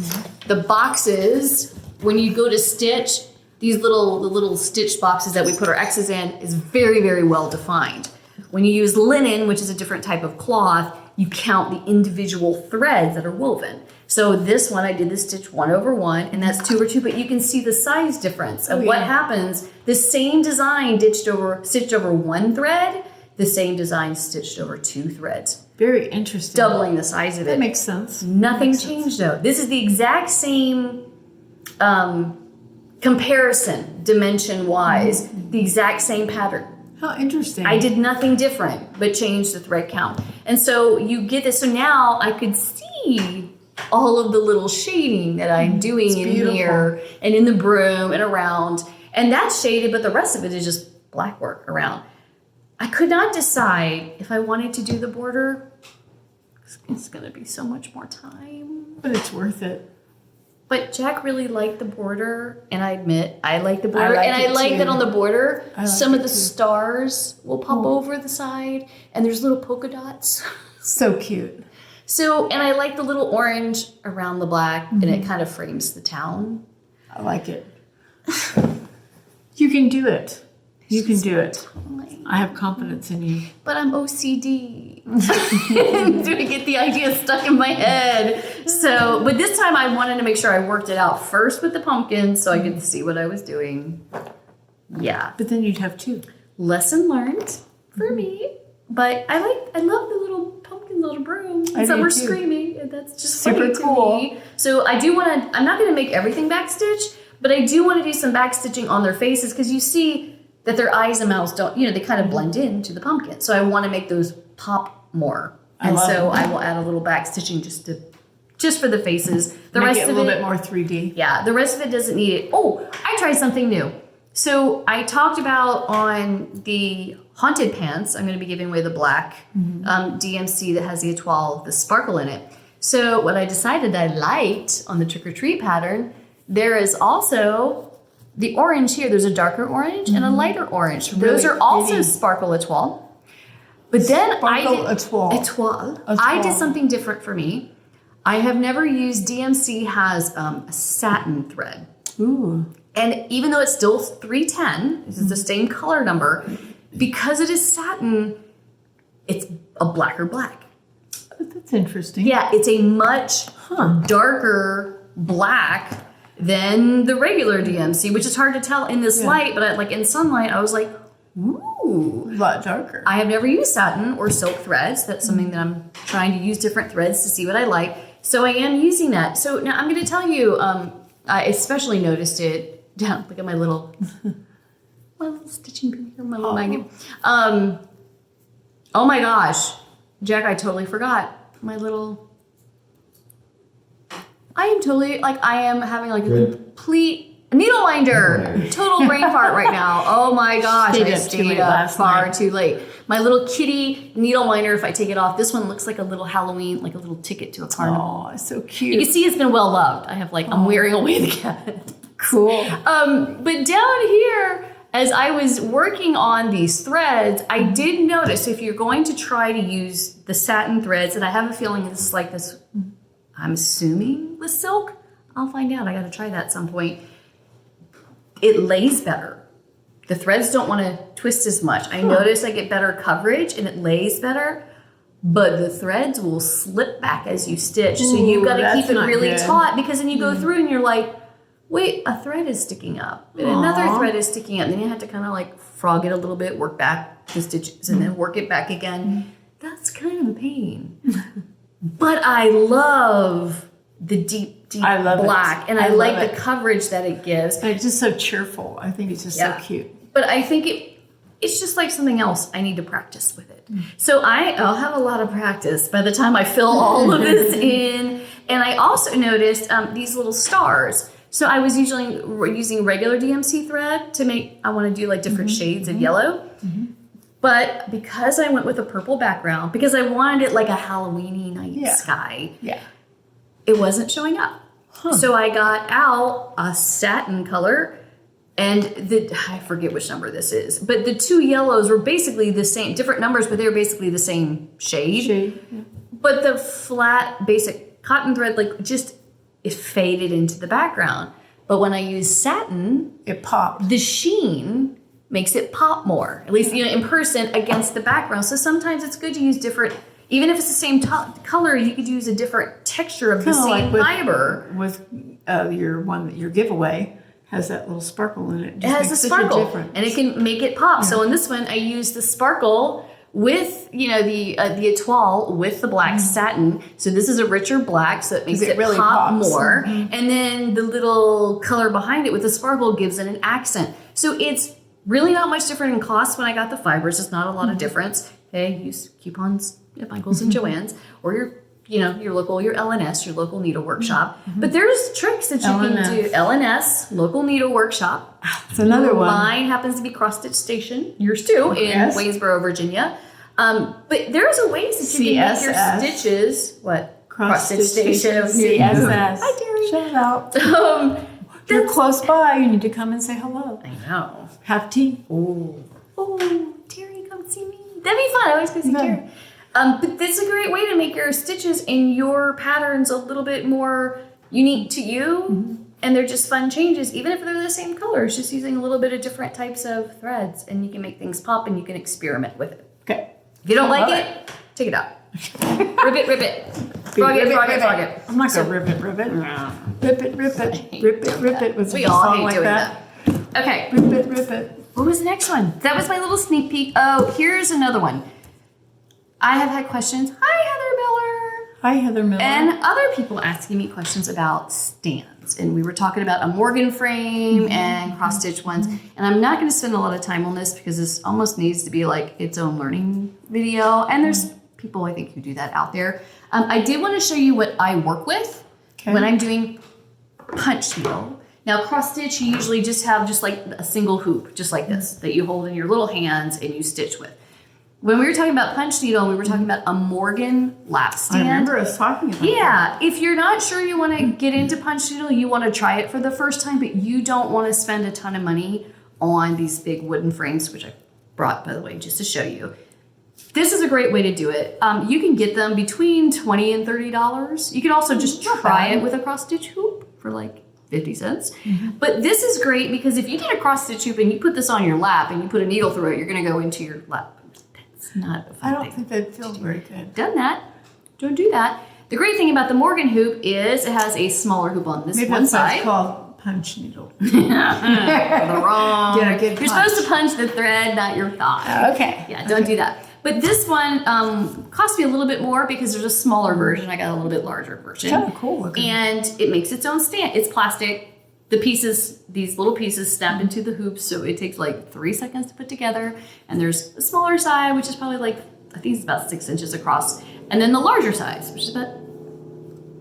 the boxes when you go to stitch, these the little stitch boxes that we put our X's in is very, very well defined. When you use linen, which is a different type of cloth, you count the individual threads that are woven. So this one, I did the stitch 1/1, and that's 2/2, but you can see the size difference of what happens. The same design stitched over one thread, the same design stitched over 2 threads, Very interesting. doubling the size of That it. makes sense. Nothing changed though. This is the exact same comparison, dimension-wise, the exact same pattern. How interesting. I did nothing different but change the thread count. And so you get this. So now I could see all of the little shading that I'm doing in beautiful. here and in the broom and around. And that's shaded, but the rest of it is just black work around. I could not decide if I wanted to do the border. It's going to be so much more time. But it's worth it. But Jack really liked the border, and I admit I like the border, like and it I like too. that on the border, I like some it of the too. stars will pop over the side, and there's little polka dots. So cute. So, and I like the little orange around the black, and it kind of frames the town. I like it. You can do it. You can do it. I have confidence in you. But I'm OCD. To get the idea stuck in my head. So, but this time I wanted to make sure I worked it out first with the pumpkins so I could see what I was doing. Yeah. But then you'd have 2. Lesson learned for me. But I love the little pumpkin little broom. I Some do were too. screaming. And that's just Super funny cool. to me. So I do want to, I'm not going to make everything backstitch, but I do want to do some backstitching on their faces because you see that their eyes and mouths don't, they kind of blend into the pumpkin. So I want to make those pop more. And so I will add a little backstitching just for the faces. The Make rest it of a little it, bit more 3D. yeah, the rest of it doesn't need it. Oh, I tried something new. So I talked about on the Haunted Pants, I'm going to be giving away the black DMC that has the étoile, the sparkle in it. So what I decided I liked on the Trick or Treat pattern, there is also the orange here. There's a darker orange and a lighter orange. Those Really are also pretty. sparkle étoile. But then Sparkle étoile. I did something different for me. I have never used DMC has a satin thread. Ooh. And even though it's still 310, this is the same color number, because it is satin, it's a blacker black. That's interesting. Yeah, it's a much darker black than the regular DMC, which is hard to tell in this light, but like in sunlight, I was like, ooh. A lot darker. I have never used satin or silk threads. That's something that I'm trying to use different threads to see what I like. So I am using that. So now I'm going to tell you, I especially noticed it. Yeah, look at my little stitching pin here, my little magnet. Oh my gosh, Jack, I totally forgot my little. I am having like a complete needle minder, total brain fart right now. Oh my gosh, I stayed up far too late. My little kitty needle minder, if I take it off, this one looks like a little Halloween, like a little ticket to a carnival. Oh, it's so cute. You can see it's been well loved. I have I'm wearing away the cat. Cool. But down here, as I was working on these threads, I did notice if you're going to try to use the satin threads, and I have a feeling this is like this, I'm assuming with silk. I'll find out. I got to try that at some point. It lays better. The threads don't want to twist as much. I notice I get better coverage and it lays better, but the threads will slip back as you stitch. So you've got to keep it really taut because then you go through and you're like, wait, a thread is sticking up and another thread is sticking up. And then you have to kind of like frog it a little bit, work back the stitches and then work it back again. That's kind of a pain. But I love the deep black. And I like the coverage that it gives. And it's just so cheerful. I think it's just so cute. But I think it's just like something else. I need to practice with it. So I'll have a lot of practice by the time I fill all of this in. And I also noticed these little stars. So I was usually using regular DMC thread to make, I want to do like different shades of yellow. But because I went with a purple background, because I wanted it like a Halloween-y night sky, it wasn't showing up. So I got out a satin color, and I forget which number this is, but the two yellows were basically the same, different numbers, but they were basically the same shade. But the flat, basic cotton thread, it faded into the background. But when I use satin, it popped. The sheen makes it pop more, at least in person against the background. So sometimes it's good to use different, even if it's the same color, you could use a different texture of the same fiber. With your giveaway has that little sparkle in it. It has a sparkle, and it can make it pop. So in this one, I used the sparkle with the étoile with the black satin. So this is a richer black, so it makes it really pop more. And then the little color behind it with the sparkle gives it an accent. So it's really not much different in cost when I got the fibers. It's not a lot of difference. Okay, use coupons at Michael's and Joann's, or your local, your LNS, your local needle workshop. But there's tricks that you can do. LNS, local needle workshop. It's another one. Mine happens to be Cross Stitch Station. Yours too, in Waynesboro, Virginia. But there's a ways that you can make your stitches. What? Cross Stitch Station. CSS. Hi, Terry. Shout out. You're close by. You need to come and say hello. I know. Have tea. Oh, Terry, come see me. That'd be fun. I always go see Terry. But this is a great way to make your stitches and your patterns a little bit more unique to you And they're just fun changes, even if they're the same colors, just using a little bit of different types of threads, and you can make things pop and you can experiment with it. Okay. If you don't like it, take it out. Rip it, rip it. Frog it, frog it, frog it. I'm not going to rip it, rip it. Rip it, rip it. Rip it, rip it. Was We a all song hate like doing that? that. Okay. Rip it, rip it. What was the next one? That was my little sneak peek. Oh, here's another one. I have had questions. Hi, Heather Miller. Hi, Heather Miller. And other people asking me questions about stands. And we were talking about a Morgan frame and cross stitch ones. And I'm not going to spend a lot of time on this because this almost needs to be like its own learning video. And there's people, I think, who do that out there. I did want to show you what I work with when I'm doing punch needle. Now, cross stitch, you usually just have just like a single hoop, just like this, that you hold in your little hands and you stitch with. When we were talking about punch needle, we were talking about a Morgan lap stand. I remember us talking about that. Yeah, if you're not sure you want to get into punch needle, you want to try it for the first time, but you don't want to spend a ton of money on these big wooden frames, which I brought, by the way, just to show you. This is a great way to do it. You can get them between $20 and $30. You can also just try it with a cross stitch hoop for like 50 cents. But this is great because if you get a cross stitch hoop and you put this on your lap and you put a needle through it, you're going to go into your lap. That's not a fun I don't thing. think that feels very good. Done that. Don't do that. The great thing about the Morgan hoop is it has a smaller hoop on this Maybe one that's why side. it's called punch needle. The wrong. Get a good You're punch. supposed to punch the thread, not your thigh. Okay. Yeah, don't do that. But this one cost me a little bit more because there's a smaller version. I got a little bit larger version. Kind of cool looking. And it makes its own stand. It's plastic. The pieces, these little pieces snap into the hoops, so it takes like 3 seconds to put together. And there's a smaller side, which is probably like, I think it's about 6 inches across. And then the larger size, which is about,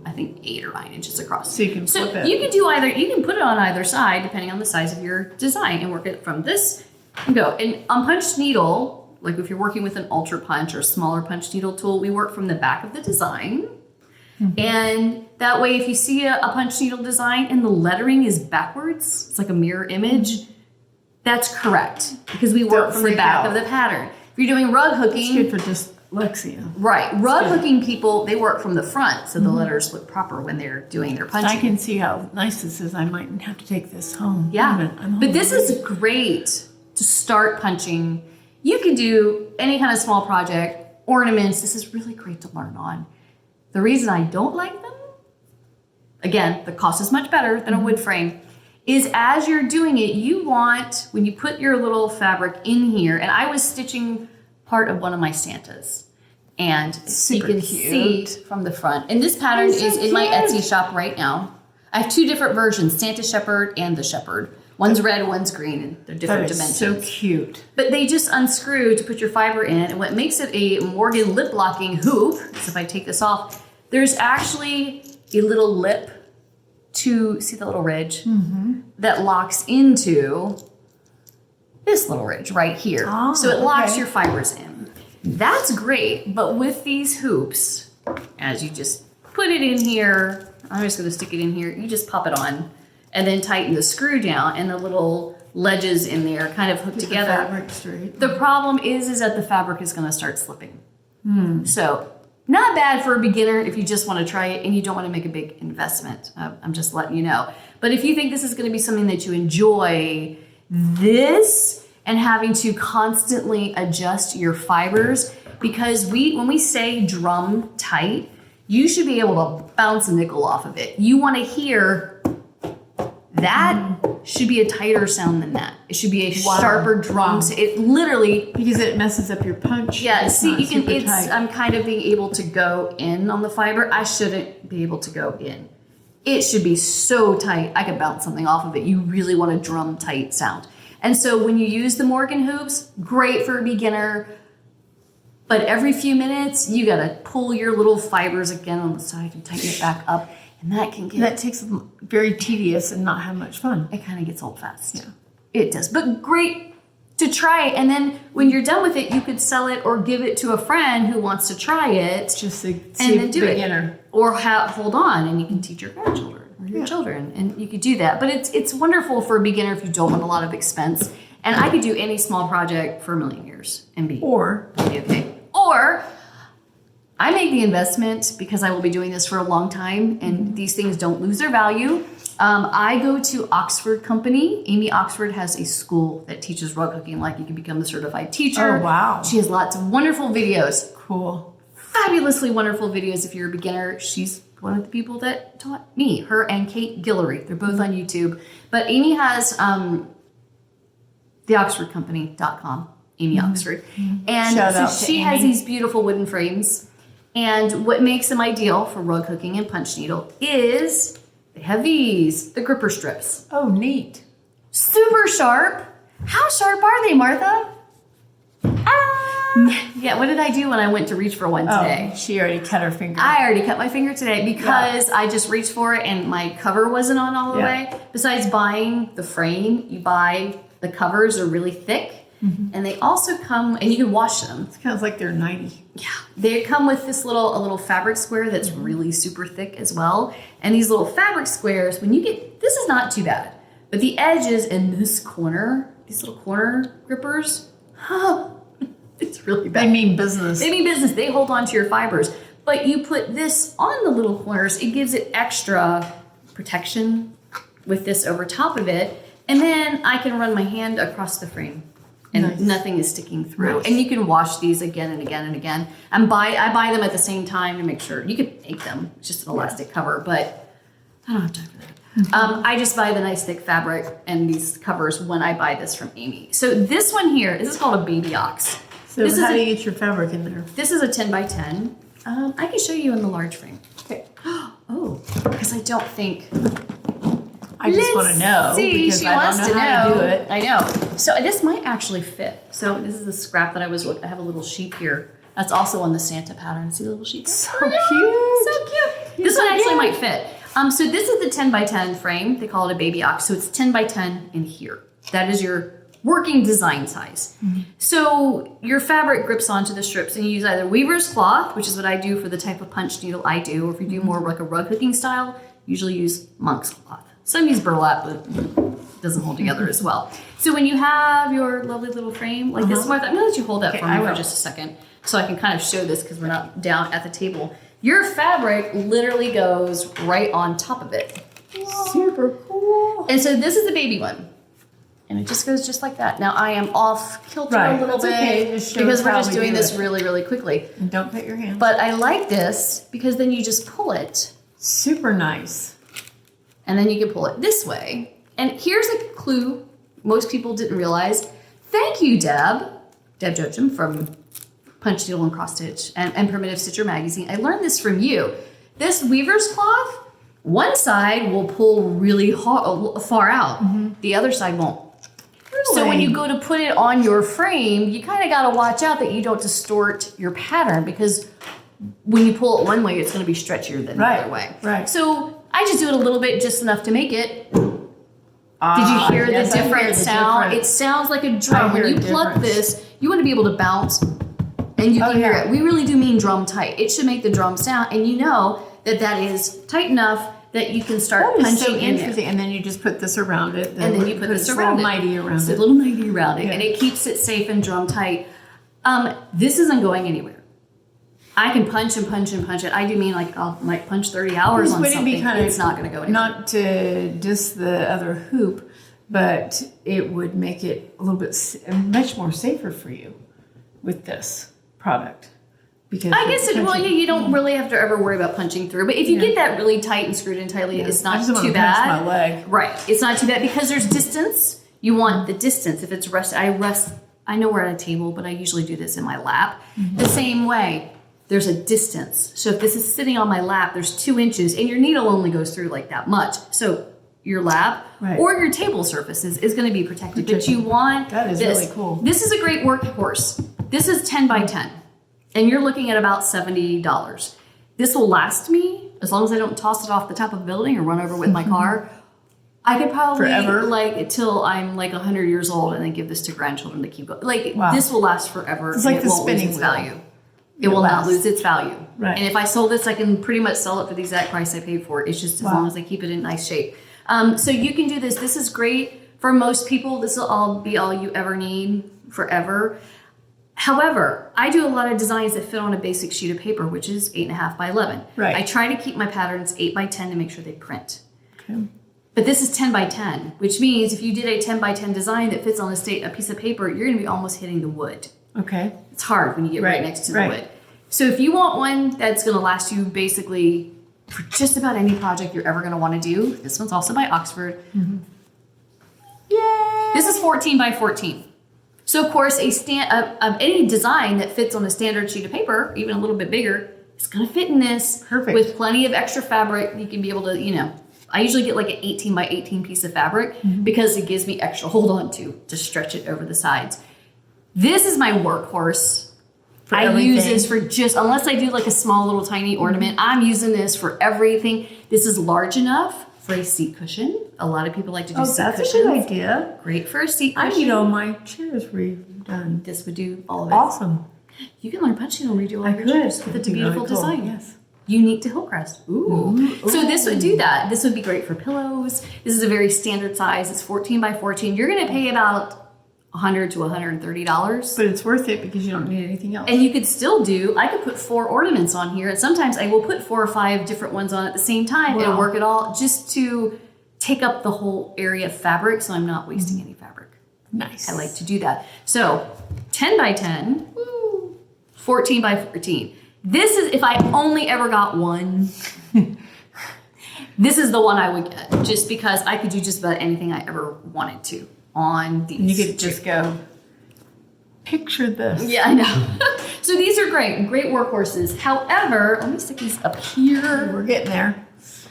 I think 8 or 9 inches across. So you can flip it. You can do either, you can put it on either side depending on the size of your design and work it from this and go. And on punch needle, like if you're working with an ultra punch or smaller punch needle tool, we work from the back of the design. And that way, if you see a punch needle design and the lettering is backwards, it's like a mirror image, that's correct because we work Don't from the freak back out. of the pattern. If you're doing rug It's hooking, good for dyslexia. right, rug hooking people, they work from the front so the letters look proper when they're doing their punching. I can see how nice this is. I might have to take this home. Yeah, I'm home but this already. is great to start punching. You can do any kind of small project, ornaments. This is really great to learn on. The reason I don't like them, again, the cost is much better than a wood frame, is as you're doing it, you want, when you put your little fabric in here, and I was stitching part of one of my Santas, and Super you can cute. see from the front. And this pattern Oh, so is in my cute. Etsy shop right now. I have 2 different versions, Santa Shepherd and the Shepherd. One's red, one's green, and they're different That is dimensions. so cute. But they just unscrew to put your fiber in, and what makes it a Morgan lip locking hoop, so if I take this off, there's actually a little lip to, see the little ridge? That locks into this little ridge right here. Ah, so it locks okay. your fibers in. That's great, but with these hoops, as you just put it in here, I'm just gonna stick it in here, you just pop it on, and then tighten the screw down, and the little ledges in there kind of hook Get the together. fabric straight. The problem is that the fabric is going to start slipping. So not bad for a beginner if you just want to try it and you don't want to make a big investment. I'm just letting you know. But if you think this is going to be something that you enjoy, this and having to constantly adjust your fibers, because when we say drum tight, you should be able to bounce a nickel off of it. You want to hear that should be a tighter sound than that. It should be a sharper drum. It literally, Because it messes up your punch. yeah, It's see, not you can, super it's, tight. I'm kind of being able to go in on the fiber. I shouldn't be able to go in. It should be so tight, I could bounce something off of it. You really want a drum tight sound. And so when you use the Morgan hoops, great for a beginner, but every few minutes, you gotta pull your little fibers again on the side and tighten it back up. And that can get, That takes very tedious and not have much fun. it kind of gets old fast. Yeah. It does, but great to try it. And then when you're done with it, you could sell it or give it to a friend who wants to try it. Just to And see then do beginner. it, or hold on, and you can teach your grandchildren or your children, and you could do that. But it's wonderful for a beginner if you don't want a lot of expense. And I could do any small project for a million years and be Or okay. Or I make the investment because I will be doing this for a long time, and these things don't lose their value. I go to Oxford Company. Amy Oxford has a school that teaches rug hooking, like you can become a certified teacher. Oh, wow. She has lots of wonderful videos. Cool. Fabulously wonderful videos if you're a beginner. She's one of the people that taught me, her and Kate Guillory. They're both on YouTube. But Amy has theoxfordcompany.com, Amy Oxford. And Shout so out to she has Amy. these beautiful wooden frames. And what makes them ideal for rug hooking and punch needle is they have these, the gripper strips. Oh, neat. Super sharp. How sharp are they, Martha? Yeah, what did I do when I went to reach for one today? Oh, she already cut her finger. I already cut my finger today because I just reached for it and my cover wasn't on all the way. Besides buying the frame, you buy the covers are really thick. And they also come, and you can wash them. It sounds like they're 90. Yeah, they come with this a little fabric square that's really super thick as well. And these little fabric squares, when you get, this is not too bad, but the edges in this corner, these little corner grippers, it's really bad. They mean business. They mean business. They hold on to your fibers. But you put this on the little corners, it gives it extra protection with this over top of it. And then I can run my hand across the frame. And nothing is sticking through. Nice. And you can wash these again and again and again. And I buy them at the same time to make sure. You could make them. It's just an elastic cover, but I don't have time for that. I just buy the nice thick fabric and these covers when I buy this from Amy. So this one here, this is called a baby ox. So this how is do you get your fabric in there? This is a 10 by 10. I can show you in the large frame. Okay. Oh, because I don't think... I just want to know because she I wants don't know to how know. to do it. I know. So this might actually fit. So this is the scrap that I have a little sheep here. That's also on the Santa pattern. See the little sheep? So cute. So cute. This one actually might fit. So this is the 10 by 10 frame. They call it a baby ox. So it's 10 by 10 in here. That is your working design size. So your fabric grips onto the strips and you use either weaver's cloth, which is what I do for the type of punch needle I do, or if you do more like a rug hooking style, usually use monk's cloth. Some use burlap, but it doesn't hold together as well. So when you have your lovely little frame like this, Martha, I'm gonna let you hold that for me for just a second so I can kind of show this because we're not down at the table. Your fabric literally goes right on top of it. Super cool. And so this is the baby one. And it just goes just like that. Now I am off kilter a little That's bit okay. Just show because us we're how just we doing do this it. really, really quickly. And don't cut your hands. But I like this because then you just pull it Super nice. and then you can pull it this way. And here's a clue most people didn't realize. Thank you, Deb Joachim from Punch Needle and Cross Stitch and Primitive Stitcher magazine. I learned this from you. This weaver's cloth, one side will pull really far out. The other side won't. So when you go to put it on your frame, you kind of got to watch out that you don't distort your pattern because when you pull it one way, it's going to be stretchier than the other way. Right. So I just do it a little bit, just enough to make it. Did you hear yes, the I hear different the sound? difference. It sounds like a drum. I hear When you a pluck difference. this, you want to be able to bounce and you can hear it. We really do mean drum tight. It should make the drum sound and you know that that is tight enough that you can start That is punching so in there. interesting. And then you just put this around it. And then you put this a around little it. nightie around It's it. a little nightie around it, Yeah. and it keeps it safe and drum tight. This isn't going anywhere. I can punch and punch and punch it. I do mean like I'll like punch 30 hours on Wouldn't it something. be kind of It's not going to go anywhere. Not to diss the other hoop, but it would make it a little bit much more safer for you with this product. Because I guess you don't really have to ever worry about punching through. But if you get that really tight and screwed in tightly, it's I not just want too to punch bad. my leg. Right. It's not too bad because there's distance. You want the distance. If it's I know we're at a table, but I usually do this in my lap. The same way, there's a distance. So if this is sitting on my lap, there's 2 inches and your needle only goes through like that much. So your lap or your table surfaces is going to be protected. But you want That is this. really cool. This is a great workhorse. This is 10 by 10. And you're looking at about $70. This will last me as long as I don't toss it off the top of a building or run over with my car. I could probably Forever? till I'm like 100 years old and then give this to grandchildren to keep going. Like Wow. this will last forever. It's and like it the won't lose spinning its wheel. value. It will not lose its value. Right. And if I sold this, I can pretty much sell it for the exact price I paid for it. It's just as long as I keep it in nice shape. So you can do this. This is great for most people. This will be all you ever need forever. However, I do a lot of designs that fit on a basic sheet of paper, which is 8.5 by 11. Right. I try to keep my patterns 8 by 10 to make sure they print. Okay. But this is 10 by 10, which means if you did a 10 by 10 design that fits on a piece of paper, you're going to be almost hitting the wood. Okay. It's hard when you get right next to the right. wood. So if you want one that's going to last you basically for just about any project you're ever going to want to do, this one's also by Oxford. Mm-hmm. Yay! This is 14 by 14. So of course, any design that fits on a standard sheet of paper, even a little bit bigger, is going to fit in this. Perfect. With plenty of extra fabric. You can be able to, I usually get like an 18 by 18 piece of fabric because it gives me extra hold on to stretch it over the sides. This is my workhorse. I use this for unless I do like a small little tiny ornament, I'm using this for everything. This is large enough for a seat cushion. A lot of people like to do seat that's cushions. a good idea. Great for a seat cushion. My chair is redone. This would do all of it. Awesome. You can learn punching and redo all your chairs with a beautiful design. Yes. Unique to Hillcrest. Ooh. So this would do that. This would be great for pillows. This is a very standard size. It's 14 by 14. You're going to pay about $100 to $130. But it's worth it because you don't need anything else. And you could still I could put 4 ornaments on here. And sometimes I will put 4 or 5 different ones on at the same time and work it all just to take up the whole area of fabric so I'm not wasting any fabric. Nice. I like to do that. So 10 by 10, 14 by 14. This is, if I only ever got one, this is the one I would get just because I could do just about anything I ever wanted to on these. And you could just go, picture this. Yeah, I know. So these are great workhorses. However, let me stick these up here. We're getting there.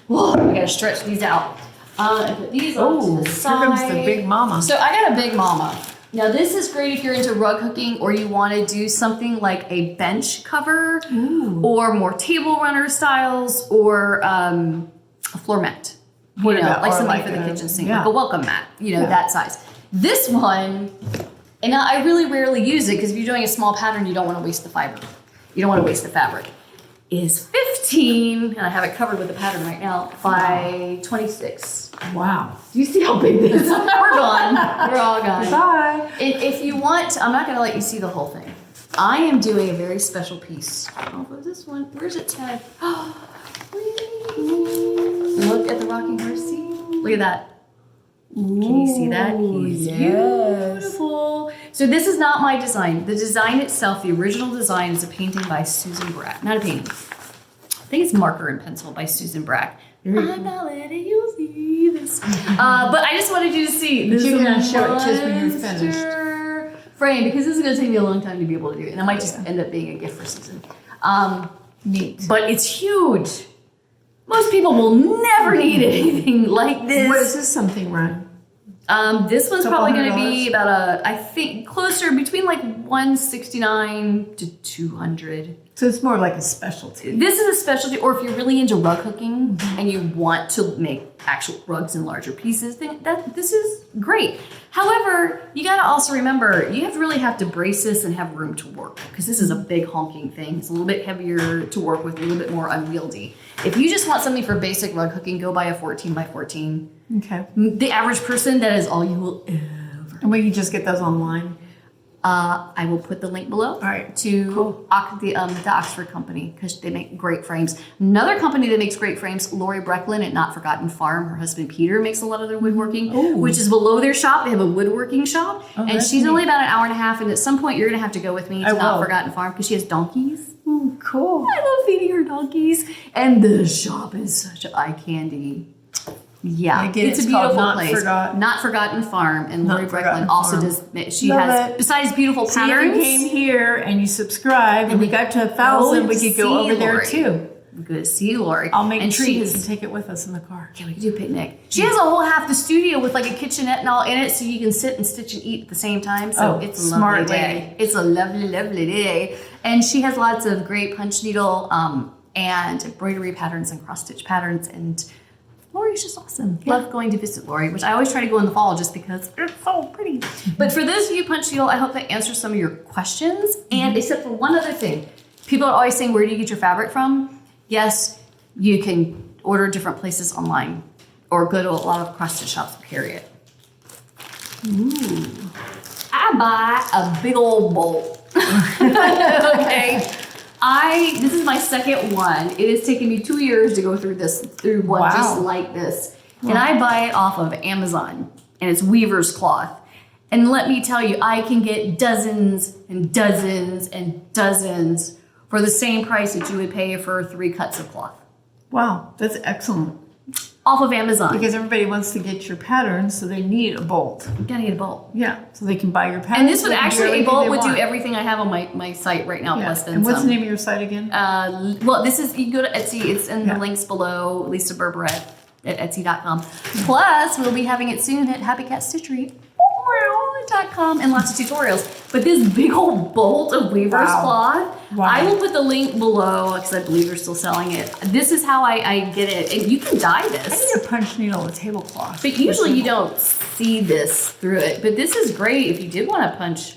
Whoa, I gotta stretch these out. And put these on to the side. Here comes the big mama. So I got a big mama. Now this is great if you're into rug hooking or you want to do something like a bench cover or more table runner styles or a floor mat. Like something for the kitchen sink, like a welcome mat, that size. This one, and I really rarely use it because if you're doing a small pattern, you don't want to waste the fiber. You don't want to waste the fabric. Is 15, and I have it covered with the pattern right now, by 26. Wow. Do you see how big this is? We're gone. We're all gone. Bye. If you want, I'm not going to let you see the whole thing. I am doing a very special piece. Oh, what's this one? Where's its head? Look at the rocking horse. See? Look at that. Can you see that? He's beautiful. So this is not my design. The design itself, the original design, is a painting by Susan Brack. Not a painting. I think it's marker and pencil by Susan Brack. I'm not letting you see this. But I just wanted you to see. This You're going to show it just when you're finished. Frame, because this is going to take me a long time to be able to do it. And it might just end up being a gift for Susan. Neat. But it's huge. Most people will never need anything like this. What is this something run? This one's probably going to be $200? about I think closer between like $169 to $200. So it's more like a specialty. This is a specialty, or if you're really into rug hooking and you want to make actual rugs in larger pieces, then this is great. However, you got to also remember you really have to brace this and have room to work because this is a big honking thing. It's a little bit heavier to work with, a little bit more unwieldy. If you just want something for basic rug hooking, go buy a 14 by 14. Okay. The average person, that is all you will ever. And we can just get those online. I will put the link below to the Oxford company because they make great frames. Another company that makes great frames, Lori Brecklin at Not Forgotten Farm. Her husband Peter makes a lot of their woodworking, which is below their shop. They have a woodworking shop, and she's only about an hour and a half. And at some point, you're going to have to go with me to Not Forgotten Farm because she has donkeys. Ooh, cool. I love feeding her donkeys, and the shop is such eye candy. Yeah, Again, it's a beautiful Not place. Not Forgotten Farm, and Lori Brecklin also does. She Love has it. besides beautiful See, if patterns. you came here and you subscribed and we got to 1,000, we could go over there Lori. too. Good to see you, Lori. I'll make and treats and take it with us in the car. Yeah, we could do a picnic. She has a whole half the studio with like a kitchenette and all in it, so you can sit and stitch and eat at the same time. So it's a smart lovely day. It's a lovely, lovely day. And she has lots of great punch needle and embroidery patterns and cross stitch patterns, and Lori's just awesome. Yeah. Love going to visit Lori, which I always try to go in the fall just because it's so pretty. But for those of you punch needle, I hope that answers some of your questions. And except for one other thing, people are always saying, where do you get your fabric from? Yes, you can order different places online or go to a lot of cross stitch shops and carry it. Ooh. I buy a big old bowl. Okay. This is my second one. It has taken me 2 years to go through one just like this. And I buy it off of Amazon, and it's weaver's cloth. And let me tell you, I can get dozens and dozens and dozens for the same price that you would pay for 3 cuts of cloth. Wow, that's excellent. Off of Amazon. Because everybody wants to get your patterns, so they need a bolt. You gotta get a bolt. Yeah, so they can buy your patterns. And this would they can do actually, a everything bolt they would do want. everything I have on my site right now, Yeah. plus then And what's some. the name of your site again? Well, this is, you can go to Etsy. It's in Yeah. the links below, Lisa Berberette at Etsy.com. Plus, we'll be having it soon at HappyCat.com and lots of tutorials. But this big old bolt of weaver's cloth, Wow. I will put the link below because I believe they're still selling it. This is how I get it. And you can dye I this. need a punch needle and tablecloth. But usually you don't see this through it. But this is great if you did want to punch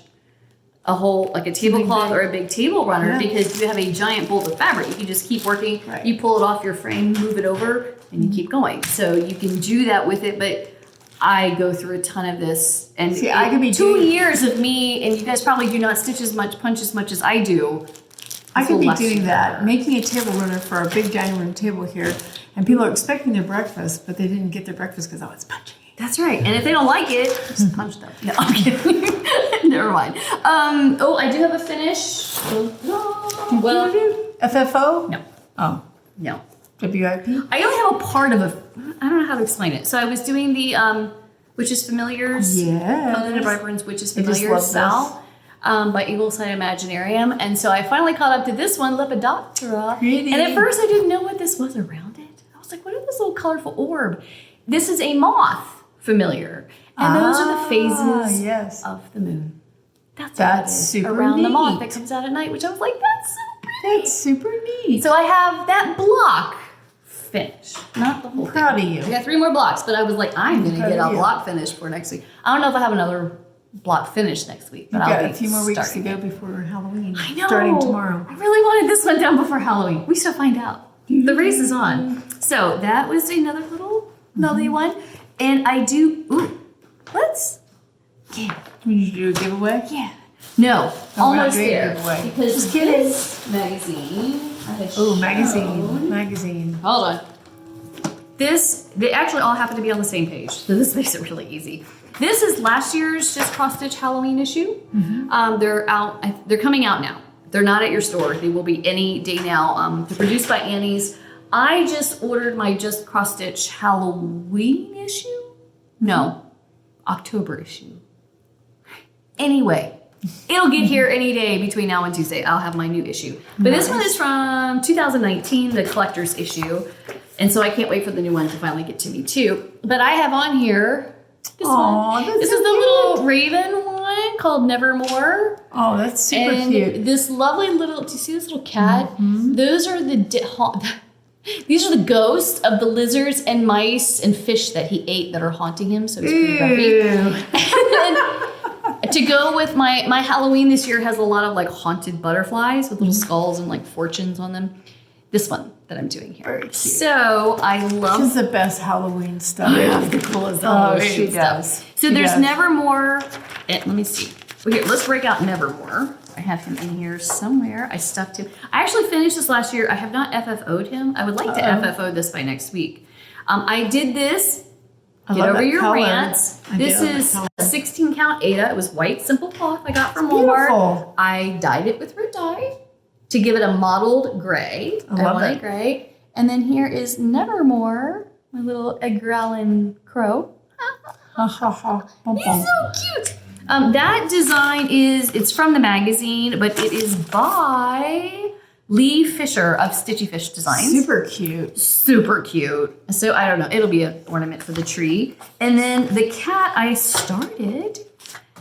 a whole, like a tablecloth or a big table runner, Yeah. because you have a giant bolt of fabric. You can just keep working. Right. You pull it off your frame, move it over, and you keep going. So you can do that with it. But I go through a ton of this, and See, I could be 2 doing- years of me, and you guys probably do not stitch as much, punch as much as I do. I It's could be less doing that, better. making a table runner for our big dining room table here, and people are expecting their breakfast, but they didn't get their breakfast because I was punching. That's right. And if they don't like it, just punch them. No, I'm kidding. Never mind. Oh, I do have a finish. Well, FFO? no, Oh, no. WIP? I only have a part of a. I don't know how to explain it. So I was doing the Witches Familiars. Yes. Covenant of Brightburn's Witches I just Familiars. love Sal. By Eagleside Imaginarium. And so I finally caught up to this one, Lepidoptera. Pretty. And at first I didn't know what this was around it. I was like, what is this little colorful orb? This is a moth familiar. And those are the phases yes. of the moon. That's That's what it is, super around the moth neat. that comes out at night, which I was like, that's so pretty. That's super neat. So I have that block finished, not the whole Proud thing. of you. I got 3 more blocks, but I was like, I'm going to Proud get of a you. block finished for next week. I don't know if I have another block finished next week, but You've I'll got be a few more weeks to starting go it. before Halloween. I know. Starting tomorrow. I really wanted this one done before Halloween. We shall find out. The race is on. So that was another little lovely one. And I do, let's, yeah. When you do a giveaway? Yeah. No, we're not almost doing a there. giveaway. Because Just kidding. this magazine. I had Oh, shown- magazine. Hold on. They actually all happen to be on the same page, so this makes it really easy. This is last year's Just Cross Stitch Halloween issue. They're out. They're coming out now. They're not at your store. They will be any day now. They're produced by Annie's. I just ordered my Just Cross Stitch Halloween issue. No, October issue. Anyway, it'll get here any day between now and Tuesday. I'll have my new issue. But this one is from 2019, the collector's issue. And so I can't wait for the new one to finally get to me too. But I have on here this Aw, one. that's This so is the cute. little raven one called Nevermore. Oh, that's super And cute. this lovely little, do you see this little cat? Those are these are the ghosts of the lizards and mice and fish that he ate that are haunting him. So he's pretty grumpy. Ew. And then to go with my Halloween this year has a lot of like haunted butterflies with little skulls and like fortunes on them. This one that I'm doing here. Very cute. So I This is love the best Halloween stuff. the coolest Oh, Halloween she stuff. does. So She there's does. Nevermore. Let me see. Okay, let's break out Nevermore. I have him in here somewhere. I stuffed him. I actually finished this last year. I have not FFO'd him. I would like to FFO this by next week. I did this. I Get love over that your color. rants. I This do love that is color. a 16 count Ada. It was white simple cloth I got from Beautiful. Walmart. I dyed it with red dye to give it a mottled gray. I love want it. it gray. And then here is Nevermore, my little Edgar Allan Crow. Ha ha ha. Bum, He's bum. so cute. That design it's from the magazine, but it is by Lee Fisher of Stitchy Fish Designs. Super cute. Super cute. So I don't know, it'll be an ornament for the tree. And then the cat I started,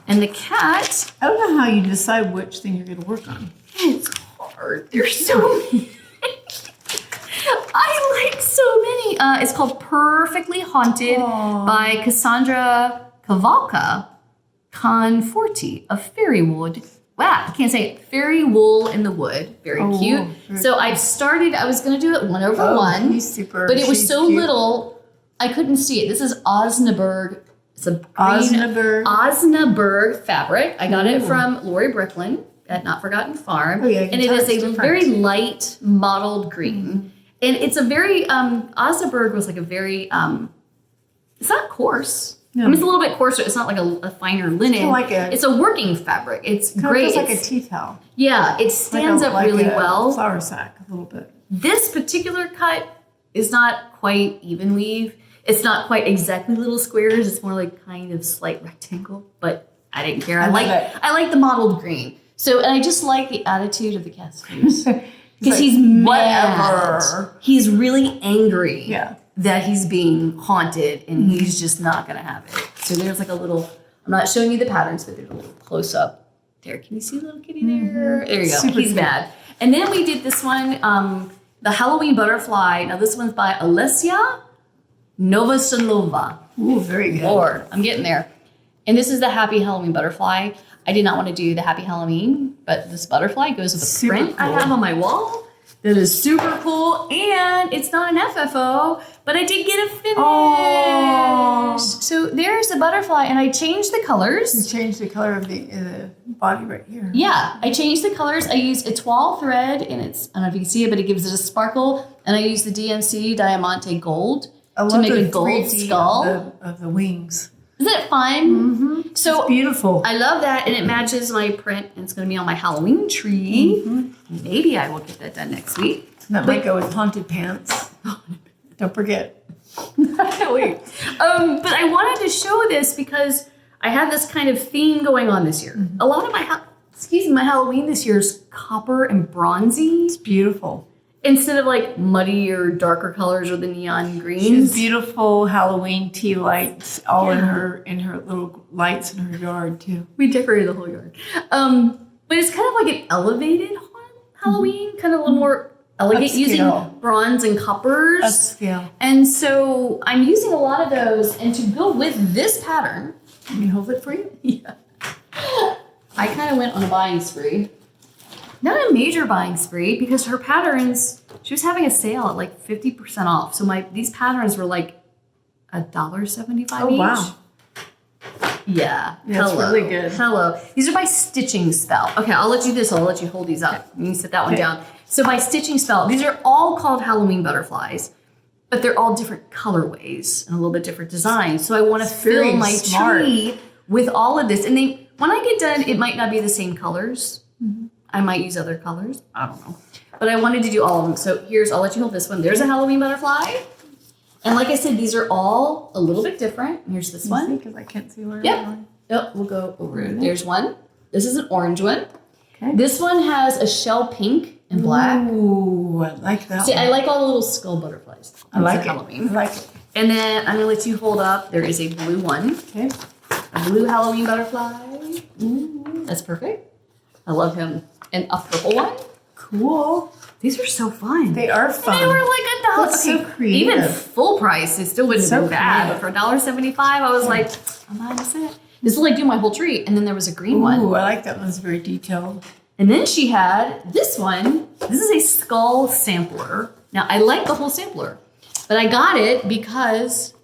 and the cat, I don't know how you decide which thing you're going to work on. it's hard. There's so many. I like so many. It's called Perfectly Haunted Aw. by Cassandra Kavalka Conforti of Fairywood. Wow, I can't say it. Fairy Wool in the Wood. Very Oh, cute. very So I started, I was going to do it 1 over 1. He's super. But it was she's so cute. little, I couldn't see it. This is Osnaburg. It's a green Osnaburg. fabric. I got it Ooh. from Lori Bricklin at Not Forgotten Farm. Oh, yeah, you can and it tell is it's a different. very light mottled green. And it's a very, Osnaburg was like a very It's not coarse. No. I mean, it's a little bit coarser. It's not like a finer linen. It's a working fabric. It's great. It's like a tea towel. Yeah, it stands up really well. Flour sack, a little bit. This particular cut is not quite even weave. It's not quite exactly little squares. It's more like kind of slight rectangle, but I didn't care. I like the mottled green. So, and I just like the attitude of the casters. Because he's mad. Whatever. He's really angry. Yeah. That he's being haunted and he's just not going to have it. So there's like a little, I'm not showing you the patterns, but there's a little close up there. Can you see the little kitty there? There you go. Super He's cute. mad. And then we did this one, the Halloween butterfly. Now this one's by Alessia Novoselova. Ooh, very good. Lord, I'm getting there. And this is the Happy Halloween butterfly. I did not want to do the Happy Halloween, but this butterfly goes with the Super print I cool. have on my wall. That is super cool. And it's not an FFO, but I did get it finished. Oh. So there's the butterfly, and I changed the You colors. change the color of the body right here. Yeah, I changed the colors. I used Etoile thread, and it's, I don't know if you can see it, but it gives it a sparkle. And I used the DMC Diamante Gold to make a gold 3D skull. of the wings. Isn't it fun? Mm-hmm. So It's beautiful. I love that, and it matches my print, and it's going to be on my Halloween tree. Mm-hmm. Maybe I will get that done next week. That might go with haunted pants. Don't forget. Wait. But I wanted to show this because I have this kind of theme going on this year. A lot of my Halloween this year is copper and bronzy It's beautiful. instead of like muddy or darker colors or the neon She greens. has beautiful Halloween tea lights all in her little lights in her yard too. We decorated the whole yard. But it's kind of like an elevated Halloween, kind of a little more elegant, Upscale. using bronze and coppers. Upscale. And so I'm using a lot of those. And to go with this pattern, Can you hold it for you? yeah, I kind of went on a buying spree. Not a major buying spree because her patterns, she was having a sale at like 50% off. So these patterns were like $1.75 each. Oh, wow. Yeah. That's really good. Hello. These are by Stitching Spell. Okay, I'll let you do this. I'll let you hold these up. You can set that one down. So by Stitching Spell, these are all called Halloween butterflies, but they're all different colorways and a little bit different designs. So I want to very fill my smart. tree with all of this. And when I get done, it might not be the same colors. I might use other colors. I don't know. But I wanted to do all of them. So I'll let you hold this one. There's a Halloween butterfly. And like I said, these are all a little bit different. Here's this one. Because I can't see where Yep. I'm going. Oh, we'll go over it. There's one. This is an orange one. Okay. This one has a shell pink and black. Ooh, I like that See, one. I like all the little skull butterflies. I like It's it. Halloween. I like it. And then I'm going to let you hold up. There is a blue one. Okay. A blue Halloween butterfly. Ooh, that's perfect. I love him. And a purple one. Cool. These are so fun. They are fun. They were like $1. That's so creative. Even full price, it still wouldn't So be bad. creative. But for $1.75, I was like, I'm buying this set. This will like do my whole tree. And then there was a green one. Ooh, I like that one. It's very detailed. And then she had this one. This is a skull sampler. Now, I like the whole sampler, but I got it because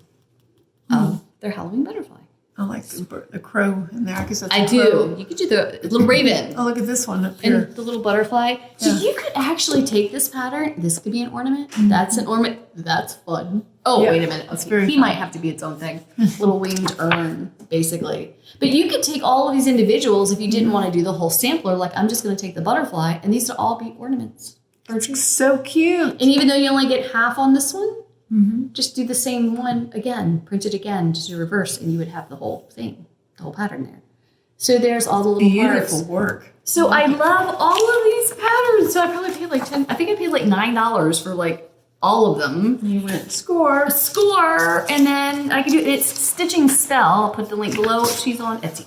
of their Halloween butterfly. I like the crow in there. I guess that's I a do. crow. You could do the little raven Oh, look at this one up here. and the little butterfly. So Yeah. you could actually take this pattern. This could be an ornament. That's an ornament. That's fun. Oh, Yeah, wait a minute. it's Okay. very He fun. might have to be its own thing. Little winged urn, basically. But you could take all of these individuals if you didn't want to do the whole sampler. Like, I'm just going to take the butterfly, and these will all be ornaments for a tree. So cute. And even though you only get half on this one, Mm-hmm. just do the same one again, print it again, just do reverse, and you would have the whole thing, the whole pattern there. So there's all the little Beautiful parts. work. So I love all of these patterns. So I probably paid like I think I paid like $9 for like all of them. You went score. Score, and then I can do it's Stitching Spell. I'll put the link below. She's on Etsy.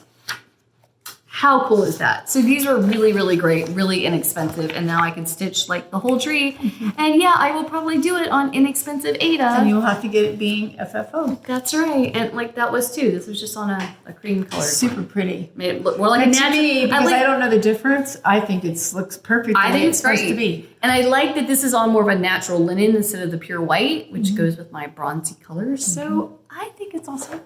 How cool is that? So these were really, really great, really inexpensive, and now I can stitch like the whole tree. And yeah, I will probably do it on inexpensive Ada. And you'll have to get it being FFO. That's right, and like that was too. This was just on a cream color. Super pretty. Made it look more like And a to natural. me, because like- I don't know the difference, I think it looks perfect. I the think way it's supposed great. to be. And I like that this is on more of a natural linen instead of the pure white, which goes with my bronzy colors. So I think it's awesome.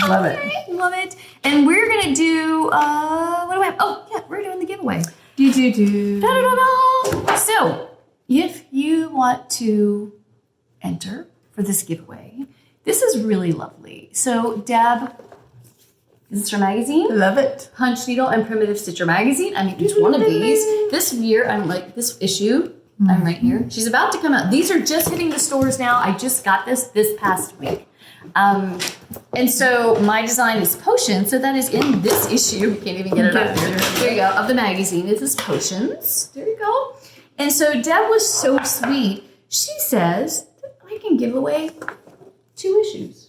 Love it. Love it. And we're gonna do what do we have? Oh yeah, we're doing the giveaway. Do. Da-da-da-da. So if you want to enter for this giveaway, This is really lovely. So Deb, this is her magazine. Love it. Punch Needle and Primitive Stitcher magazine. I mean, each one of these. This year, I'm like, this issue, I'm right here. She's about to come out. These are just hitting the stores now. I just got this past week. And so my design is Potions. So that is in this issue. We can't even get it up here. There you go. Of the magazine. This is Potions. There you go. And so Deb was so sweet. She says that I can give away 2 issues.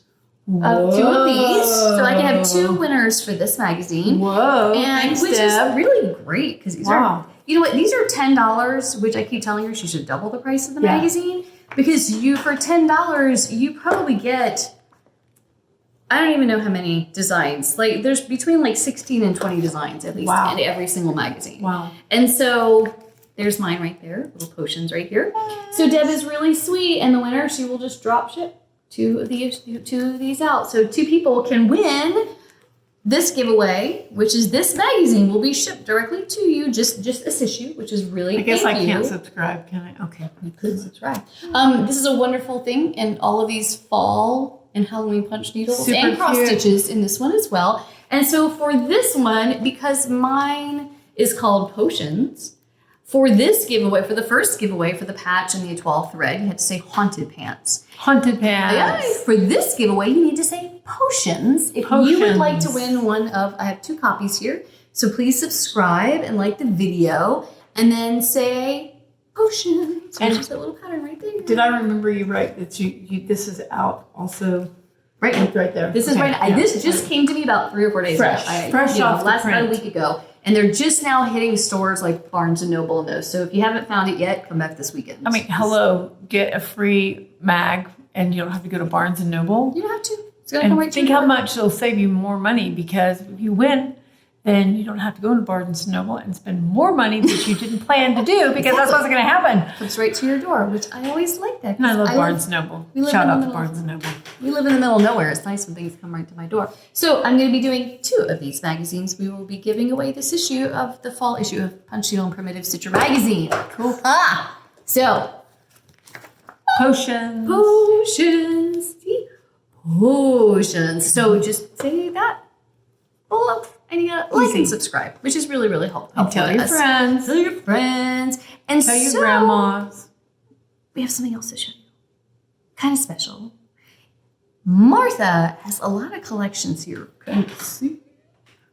Of 2 of these, so I can have 2 winners for this magazine. Whoa! And thanks, which Deb. is really great because these are, you know what? These are $10, which I keep telling her she should double the price of the magazine because for $10 you probably get, I don't even know how many designs. Like there's between like 16 and 20 designs at least in every single magazine. Wow! And so there's mine right there, little Potions right here. So Deb is really sweet, and the winner she will just drop ship 2 of these out. So 2 people can win this giveaway, which is this magazine will be shipped directly to you, just this issue, which is really, I guess I can't subscribe, can I? Okay. You could subscribe. This is a wonderful thing, and all of these fall and Halloween punch needles and cross stitches in this one as well. And so for this one, because mine is called Potions, for this giveaway, for the first giveaway for the patch and the étoile thread, you had to say Haunted Pants. Haunted Pants. Yeah, for this giveaway, you need to say Potions. If you would like to win one of, I have 2 copies here, so please subscribe and like the video, and then say Potions. And just that little pattern right there. Did I remember you right that you this is out also? Right there. This is right. This just came to me about 3 or 4 days ago. Fresh off last about a week ago. And they're just now hitting stores like Barnes & Noble and those. So if you haven't found it yet, come back this weekend. I mean, hello, get a free mag and you don't have to go to Barnes & Noble. You don't have to. It's going to come right to think how much it'll save you more money because if you win, then you don't have to go to Barnes & Noble and spend more money that you didn't plan to do because that's what's going to happen. Comes right to your door, which I always like that. And I love Barnes & Noble. Shout out to Barnes & Noble. We live in the middle of nowhere. It's nice when things come right to my door. So I'm going to be doing 2 of these magazines. We will be giving away this issue of the fall issue of Punch Needle and Primitive Stitcher magazine. Cool. So Potions. So just say that below. And you gotta like and subscribe, which is really, really helpful. And tell your friends. Tell your friends. And tell your grandmas. We have something else to show you. Kind of special. Martha has a lot of collections here. See?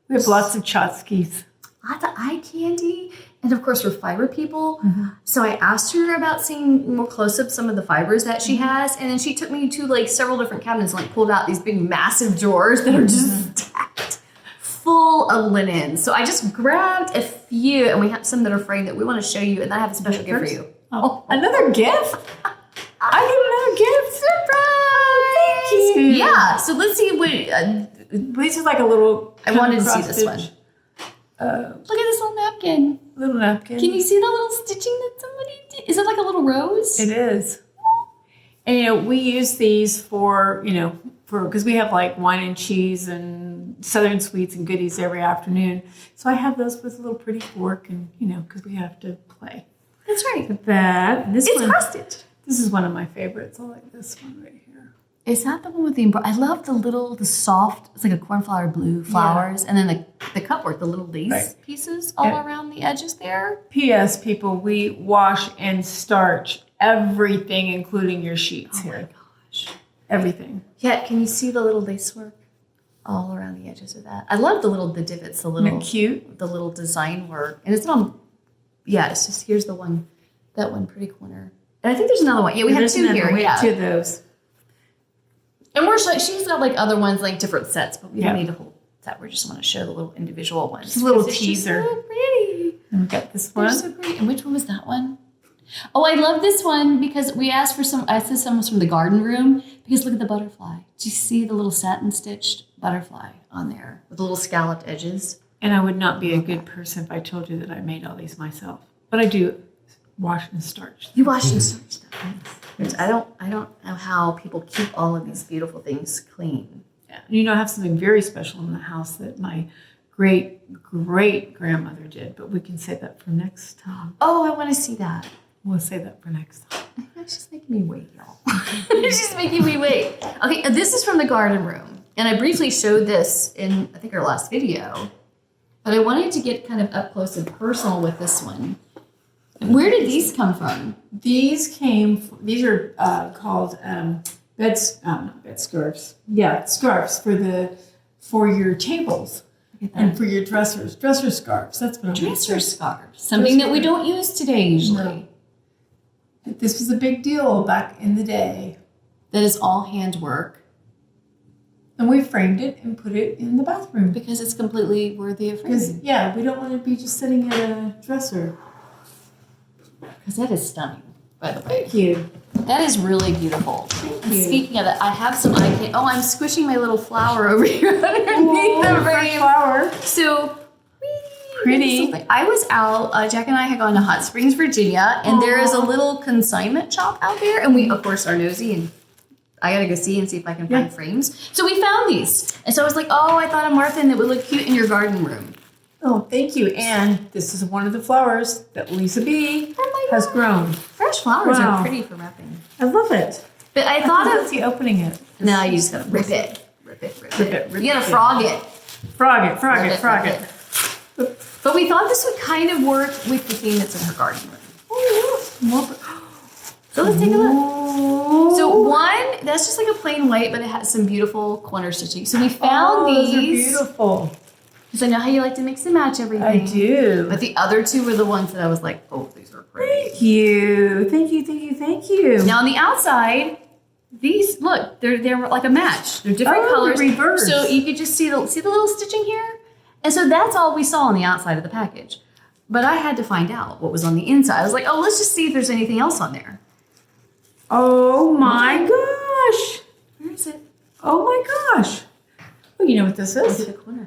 We have lots of tchotchkes. Lots of eye candy. And of course, we're fiber people. So I asked her about seeing more close-up some of the fibers that she has. And then she took me to like several different cabinets and like pulled out these big, massive drawers that are just stacked full of linen. So I just grabbed a few, and we have some that are framed that we want to show you, and I have a special gift for you. Another gift? I get another gift. Surprise! Thank you. Yeah. So let's see what. This is like a little. I wanted to see this one. Look at this little napkin. Little napkin. Can you see the little stitching that somebody did? Is it like a little rose? It is. And we use these for because we have like wine and cheese and Southern sweets and goodies every afternoon. So I have those with a little pretty fork and, because we have to play. That's right. It's cross-stitched. This is one of my favorites. I like this one right here. Is that the one with the I love the soft, it's like a cornflower blue flowers. And then the cut work, the little lace pieces all around the edges there. P.S. people, we wash and starch everything, including your sheets here. Oh my gosh. Everything. Yeah, can you see the little lace work all around the edges of that? I love the divots, the little cute, the little design work, and it's not on. Yeah, it's just here's that one pretty corner, and I think there's another one. Yeah, we have 2 here. We have 2 of those, and she's got like other ones, like different sets, but we don't need a whole set. We just want to show the little individual ones. Just a little teaser. So pretty. And we got this one. They're so pretty. And which one was that one? Oh, I love this one because we asked for some. I said some was from the garden room because look at the butterfly. Do you see the little satin stitched butterfly on there with the little scalloped edges? And I would not be a good person if I told you that I made all these myself, but I do wash and starch. You wash and starch them. Yes. I don't know how people keep all of these beautiful things clean. Yeah, I have something very special in the house that my great grandmother did, but we can save that for next time. Oh, I want to see that. We'll save that for next time. she's making me wait, y'all. She's making me wait. Okay, this is from the garden room. And I briefly showed this in, I think, our last video. But I wanted to get kind of up close and personal with this one. Where did these come from? These are called not bed scarves. Yeah, scarves for your tables and for your dressers. Dresser scarves. That's what I'm Dresser scarves. Something that we don't use today usually. No. This was a big deal back in the day. That is all handwork. And we framed it and put it in the bathroom. Because it's completely worthy of framing. Yeah, we don't want to be just sitting at a dresser. Because that is stunning, by the way. Thank you. That is really beautiful. Thank you. Speaking of that, I have some eye candy. Oh, I'm squishing my little flower over here underneath the frame. Flower. So Pretty. I was out, Jack and I had gone to Hot Springs, Virginia, and there is a little consignment shop out there. And we, of course, are nosy and I gotta go see and see if I can find frames. So we found these. And so I was like, oh, I thought of Martha that would look cute in your garden room. Oh, thank you. And this is one of the flowers that Lisa B has grown. Fresh flowers are pretty for wrapping. I love it. But I thought of you opening it. No, you just gotta rip it. Rip it. You gotta frog it. Frog it. But we thought this would kind of work with the theme that's in her garden room. So let's take a look. So one, that's just like a plain white, but it has some beautiful corner stitching. So we found these. Those are beautiful. Because I know how you like to mix and match everything. I do. But the other two were the ones that I was like, oh, these are pretty. Thank you. Now on the outside, these, look, they're like a match. They're different colors. Reverse. So you could just see the little stitching here? And so that's all we saw on the outside of the package. But I had to find out what was on the inside. I was like, oh, let's just see if there's anything else on there. Oh my gosh. Where is it? Oh my gosh. Oh, you know what this Look is? at the corner.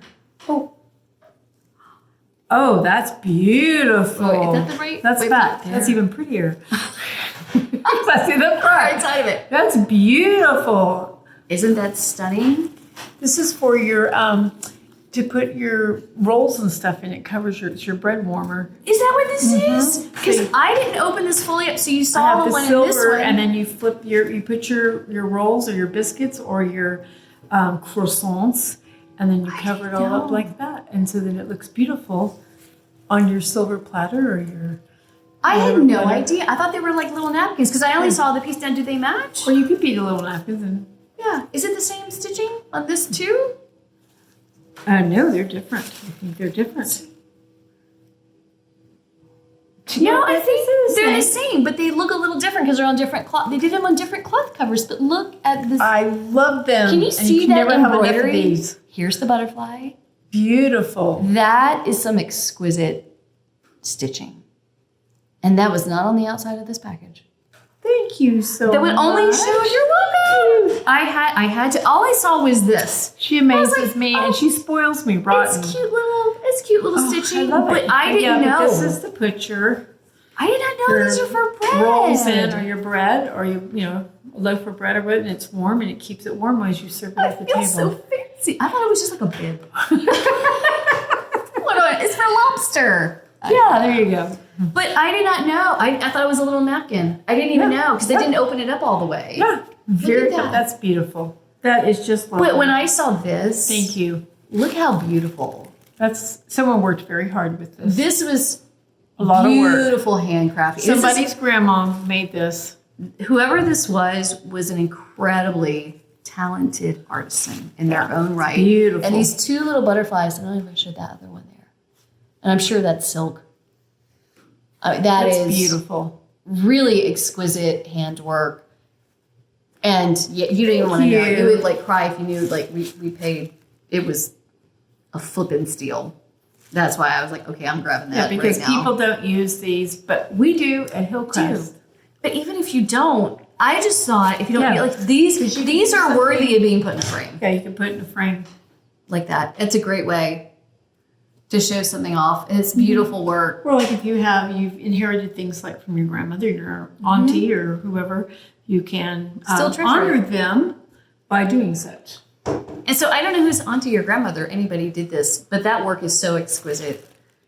Oh, that's beautiful. Oh, is that the right? That's wait, that. there. That's even prettier. I see the Right side of it. That's beautiful. Isn't that stunning? This is for your to put your rolls and stuff in. It covers it's your bread warmer. Is that what this is? Because I didn't open this fully up, so you I saw have the the one silver, in this one. and then you flip you put your rolls or your biscuits or your croissants, and then you cover it all up like that, and so then it looks beautiful on your silver platter or your. I had no idea. I thought they were like little napkins because I only saw the piece down. Do they match? Or you could beat a little napkins and. Yeah. Is it the same stitching on this too? No, they're different. I think they're different. No, I think they're the same, but they look a little different because they're on different cloth. They did them on different cloth covers, but look at this. I love them. Can you see that never have enough of embroidery? these. Here's the butterfly. Beautiful. That is some exquisite stitching. And that was not on the outside of this package. Thank you so much. That would only show you're welcome. I had to, all I saw was this. She amazes me and she spoils me rotten. It's cute little stitching. I love it. But I didn't know. But this is to put your I did not know these are for bread. rolls in or your bread or you know, a loaf of bread or what, and it's warm and it keeps it warm as you serve it at the table. So fancy. I thought it was just like a bib. It's for lobster. Yeah, there you go. But I did not know. I thought it was a little napkin. I didn't even know because they didn't open it up all the way. Yeah, Look at that. That's beautiful. That is just lovely. But when I saw this, Thank you. Look how beautiful. That's someone worked very hard with this. This was A lot of work. beautiful handcrafting. Somebody's grandma made this. Whoever this was an incredibly talented artisan in their own right. Beautiful. And these two little butterflies, I don't even show that other one there. And I'm sure that's silk. I mean, That's is beautiful. really exquisite handwork. And you don't even want to know. You would like cry if you knew like we paid. It was a flippin' steal. That's why I was like, okay, I'm grabbing that. Yeah, because right now. people don't use these, but we do at Hillcrest. But even if you don't, I just thought if you don't like these are worthy of being put in a frame. Yeah, you can put it in a frame. Like that. It's a great way to show something off. And it's beautiful work. Or like if you've inherited things like from your grandmother, your auntie, or whoever, you can Still treasure honor it. them by doing such. And so I don't know whose auntie or grandmother anybody did this, but that work is so exquisite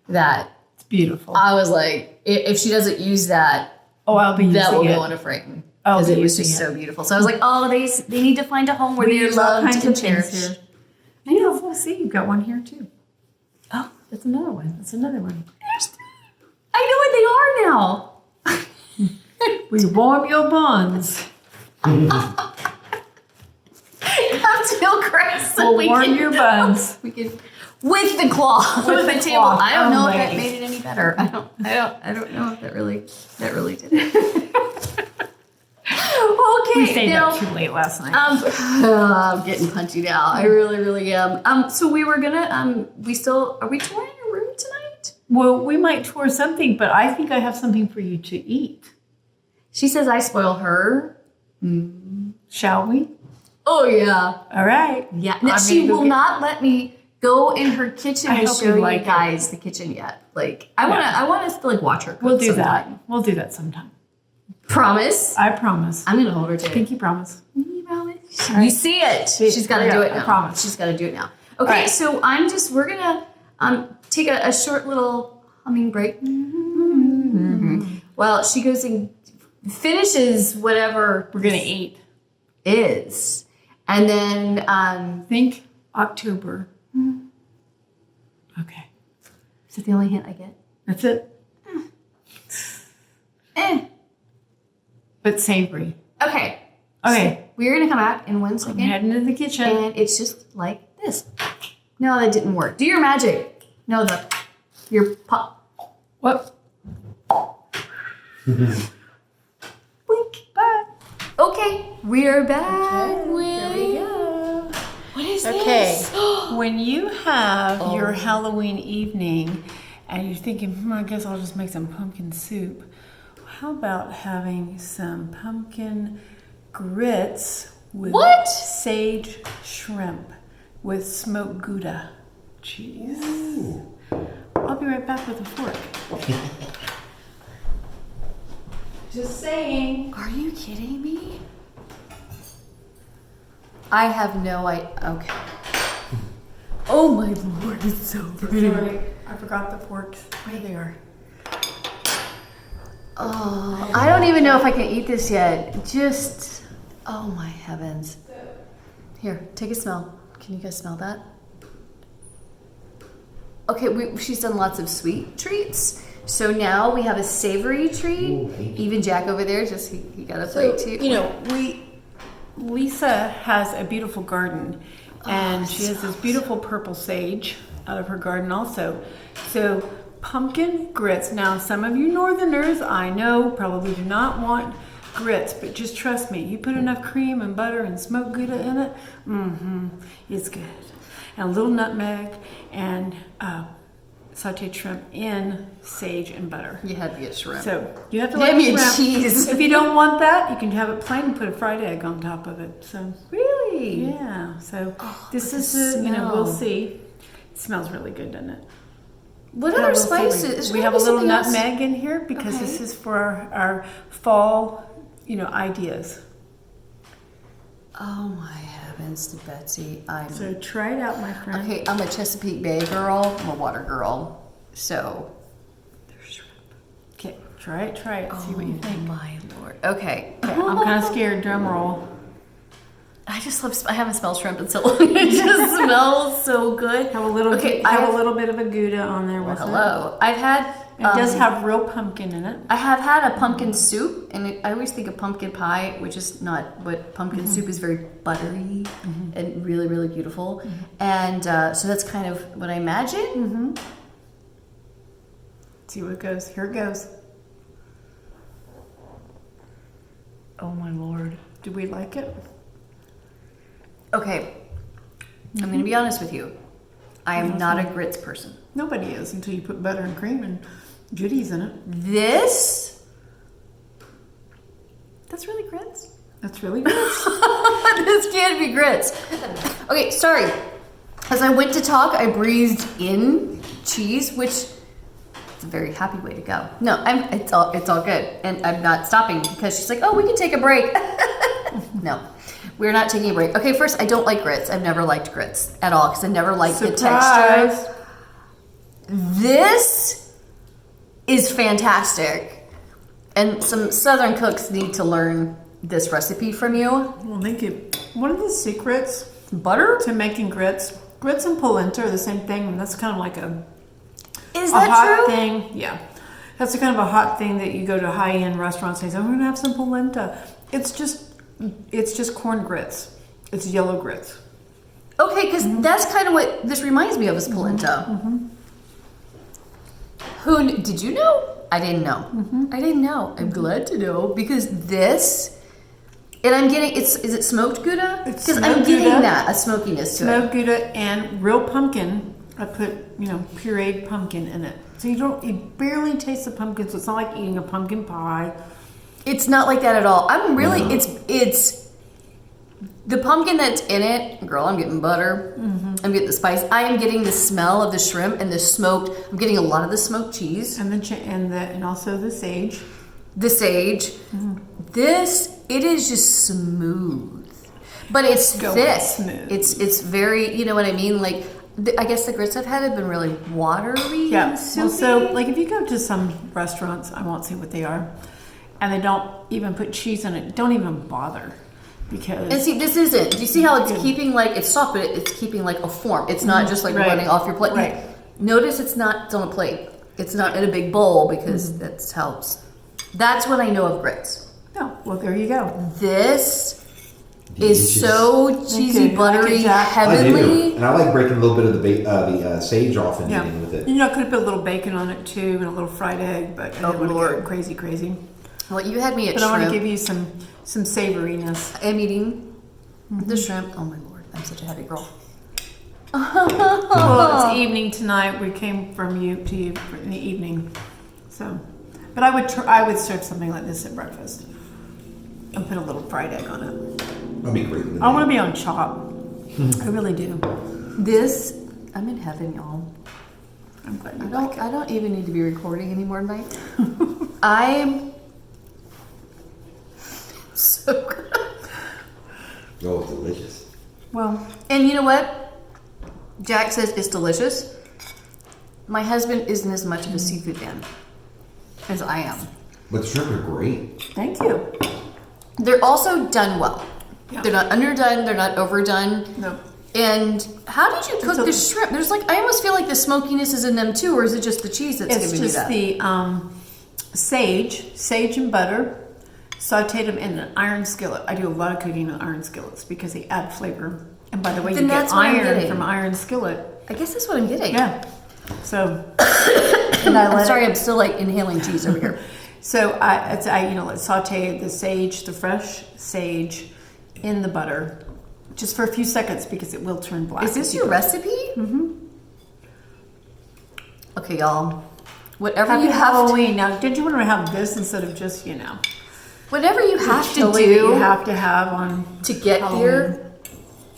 that It's beautiful. I was like, if she doesn't use that, Oh, I'll be that will using go it. on a frame. I'll Because be it was using just it. so beautiful. So I was like, oh, they need to find a home where We they're use all loved kinds and of things cherished. here. I know. We'll see. You've got one here too. Oh, that's another one. That's another one. I know what they are now. We warm your buns. That's still gross. So We'll warm your buns. We can with the cloth, with the table. cloth. I don't know if that Alrighty. made it any better. I don't know if that really did it. We Okay, stayed now up too late last night. I'm getting punchy now. I really am. So we were gonna are we touring your room tonight? Well, we might tour something, but I think I have something for you to eat. She says I spoil her. Shall we? Oh yeah. All right. Yeah. I'm She gonna go will get- not let me go in her kitchen I and hope show you you like it. guys the kitchen yet. Like I want us to like watch her cook We'll do sometime. that. We'll do that sometime. Promise. I promise. I'm gonna hold her to it. Pinky promise. You promise? All right. You see it. She's got to Yeah, do it I now. promise. She's got to do it now. Okay, All right. so we're gonna take a short little humming break. Well, she goes and finishes whatever We're gonna eat. is, and then Think October. Okay. is that the only hint I get? That's it. But savory. Okay. Okay. So we're gonna come back in 1 I'm second, heading to the kitchen. and it's just like this. No, that didn't work. Do your magic. No, your pop. What? Blink. Bye. Okay, we're back Okay, with. there we go. What is Okay, this? when you have Oh. your Halloween evening and you're thinking, I guess I'll just make some pumpkin soup. How about having some pumpkin grits with What? sage shrimp with smoked Gouda cheese? I'll be right back with a fork. Just saying. Are you kidding me? I have no idea. Okay. Oh my lord, it's so pretty. Sorry, I forgot the forks. There they are. Oh, I don't even know if I can eat this yet. Just, oh my heavens. Here, take a smell. Can you guys smell that? Okay, she's done lots of sweet treats. So now we have a savory treat. Ooh, thank you. Even Jack over there, just he got a plate too. You know, Lisa has a beautiful garden, and she has this beautiful purple sage out of her garden also. So pumpkin grits. Now, some of you Northerners, I know, probably do not want grits, but just trust me. You put enough cream and butter and smoked Gouda in it, it's good. And a little nutmeg and sauteed shrimp in sage and butter. You had to get shrimp. So you have to Give like me shrimp. cheese. If you don't want that, you can have it plain and put a fried egg on top of it. So Really? yeah. So this but is the we'll smell. see. It smells really good, doesn't it? What Got a other little savory. spices? We Should have be a little something else? nutmeg in here because Okay. this is for our fall, ideas. Oh my heavens, Betsy. So try it out, my friend. Okay, I'm a Chesapeake Bay girl. I'm a water girl. So. Okay, try it. See what you think. My lord. Okay. Okay, I'm kind of scared. Drum roll. I just love. I haven't smelled shrimp in so long. It just smells so good. Have a little. Okay, have a little bit of a Gouda on there with Hello. I've had. it. It does have real pumpkin in it. I have had a pumpkin soup, and I always think of pumpkin pie, which is not. But pumpkin soup is very buttery and really, really beautiful, and so that's kind of what I imagine. See what goes. Here it goes. Oh my lord. Do we like it? Okay, I'm going to be honest with you. I am not a grits person. Nobody is until you put butter and cream and goodies in it. This. That's really grits. That's really good. This can't be grits. Okay, sorry. As I went to talk, I breathed in cheese, which is a very happy way to go. No, it's all good, and I'm not stopping because she's like, "Oh, we can take a break." No, we're not taking a break. Okay, first, I don't like grits. I've never liked grits at all because I never liked the texture. Surprise. This is fantastic. And some Southern cooks need to learn this recipe from you. Well, thank you. One of the secrets Butter? to making grits and polenta are the same thing, and that's kind of like Is a that hot true? thing. Yeah, that's a kind of a hot thing that you go to high-end restaurants and say, "I'm going to have some polenta." It's just corn grits. It's yellow grits. Okay, because that's kind of what this reminds me of is polenta. Did you know? I didn't know. I didn't know. I'm glad to know because this, and I'm getting, is it smoked Gouda? It's Because I'm smoked getting Gouda. that, a smokiness to Smoked Gouda and real pumpkin. I put, pureed pumpkin in it. So you barely taste the pumpkin, so it's not like eating a pumpkin pie. it. It's not like that at all. I'm really, No. it's the pumpkin that's in it. Girl, I'm getting butter. I'm getting the spice. I am getting the smell of the shrimp and the smoked. I'm getting a lot of the smoked cheese. And also the sage. The sage. This, it is just smooth, but it's Go thick. smooth. It's very, you know what I mean? Like, I guess the grits I've had have been really watery. Yeah. and Well, soupy. so like if you go to some restaurants, I won't say what they are, and they don't even put cheese in it, don't even bother. Because And see, this isn't. Do you see how it's keeping like it's soft, but it's keeping like a form. It's not just like Right. running off your plate. Right. Notice it's not on a plate. It's not in a big bowl because that helps. That's what I know of grits. no, well there you go. This Delicious. is so cheesy, you like it, buttery, Jack? I do. heavenly. And I like breaking a little bit of the sage off and Yeah. eating with it. Could put a little bacon on it too, and a little fried egg, but I Oh, didn't want to Lord. go crazy. Well, you had me at But I want to shrimp. give you some savoriness. I'm eating the shrimp. Oh my Lord, I'm such a happy girl. Well, it's evening tonight. We came from you to you in the evening, so. But I would serve something like this at breakfast, and put a little fried egg on it. That'd be great. I want to be on Chop. I really do. This, I'm in heaven, y'all. I'm glad you like it. I don't even need to be recording anymore tonight. I'm so good. Oh, delicious. Well, And you know what? Jack says it's delicious. My husband isn't as much of a seafood fan as I am. But the shrimp are great. thank you. They're also done well. Yeah. They're not underdone. They're not overdone. No. And how did you cook So- the shrimp? There's like, I almost feel like the smokiness is in them too, or is it just the cheese that's It's giving me just that? the sage and butter, sauteed them in an iron skillet. I do a lot of cooking in iron skillets because they add flavor. And by the way, Then you get that's what I'm iron getting. from iron skillet. I guess that's what I'm getting. Yeah. So, and I I'm let sorry, it- I'm still like inhaling cheese over here. So I saute the sage, the fresh sage, in the butter, just for a few seconds because it will turn black. Is this your recipe? Mm-hmm. Okay, y'all. Whatever Happy you have Halloween. Now, did you want to have this instead of just whatever you have to chili that you do have to have on to get Halloween? here.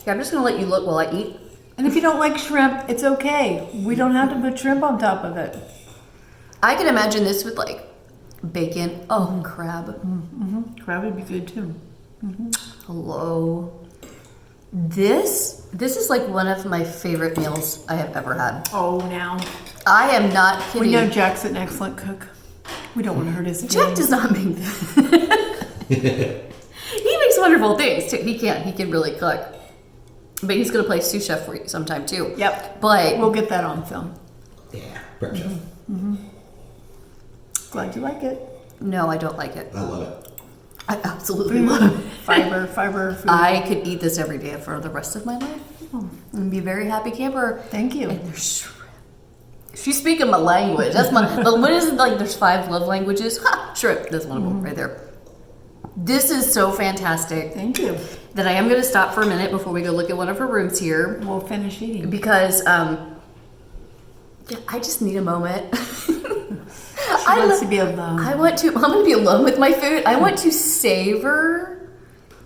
Okay, I'm just gonna let you look while I eat. And if you don't like shrimp, it's okay. We don't have to put shrimp on top of it. I can imagine this with like bacon. Oh, crab. Crab would be good too. Hello. This is like one of my favorite meals I have ever had. Oh, now. I am not kidding. We know Jack's an excellent cook. We don't want to hurt his Jack feelings. does not make that. He makes wonderful things too. He can really cook. But he's gonna play sous chef for you sometime too. Yep. But We'll get that on film. Yeah. Breakfast. Glad you like it. no, I don't like it. I love it. I absolutely love it. Fiber food. I could eat this every day for the rest of my life and be a very happy camper. Thank you. And there's shrimp. She's speaking my language. That's my. But what is it like? There's 5 love languages. Ha! Shrimp. That's one of them right there. This is so fantastic Thank you. that I am going to stop for a minute before we go look at one of her rooms here We'll finish eating. because I just need a moment. She wants to be alone. I'm going to be alone with my food. I want to savor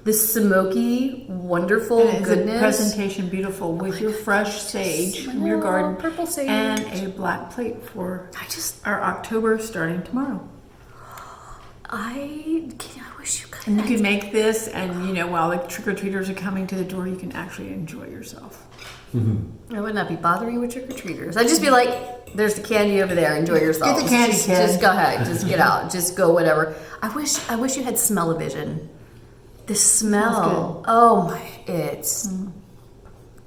the smoky, wonderful And it's a goodness. presentation beautiful with your fresh sage from your Oh, garden purple sage. and a black plate for our October starting tomorrow. I wish you could. And you can make this, and while the trick or treaters are coming to the door, you can actually enjoy yourself. I would not be bothering you with trick-or-treaters. I'd just be like, there's the candy over there. Enjoy yourself. Get the candy, kid. Just go ahead. Just get out. Just go whatever. I wish you had smell-o-vision. The smell. Oh my, it's...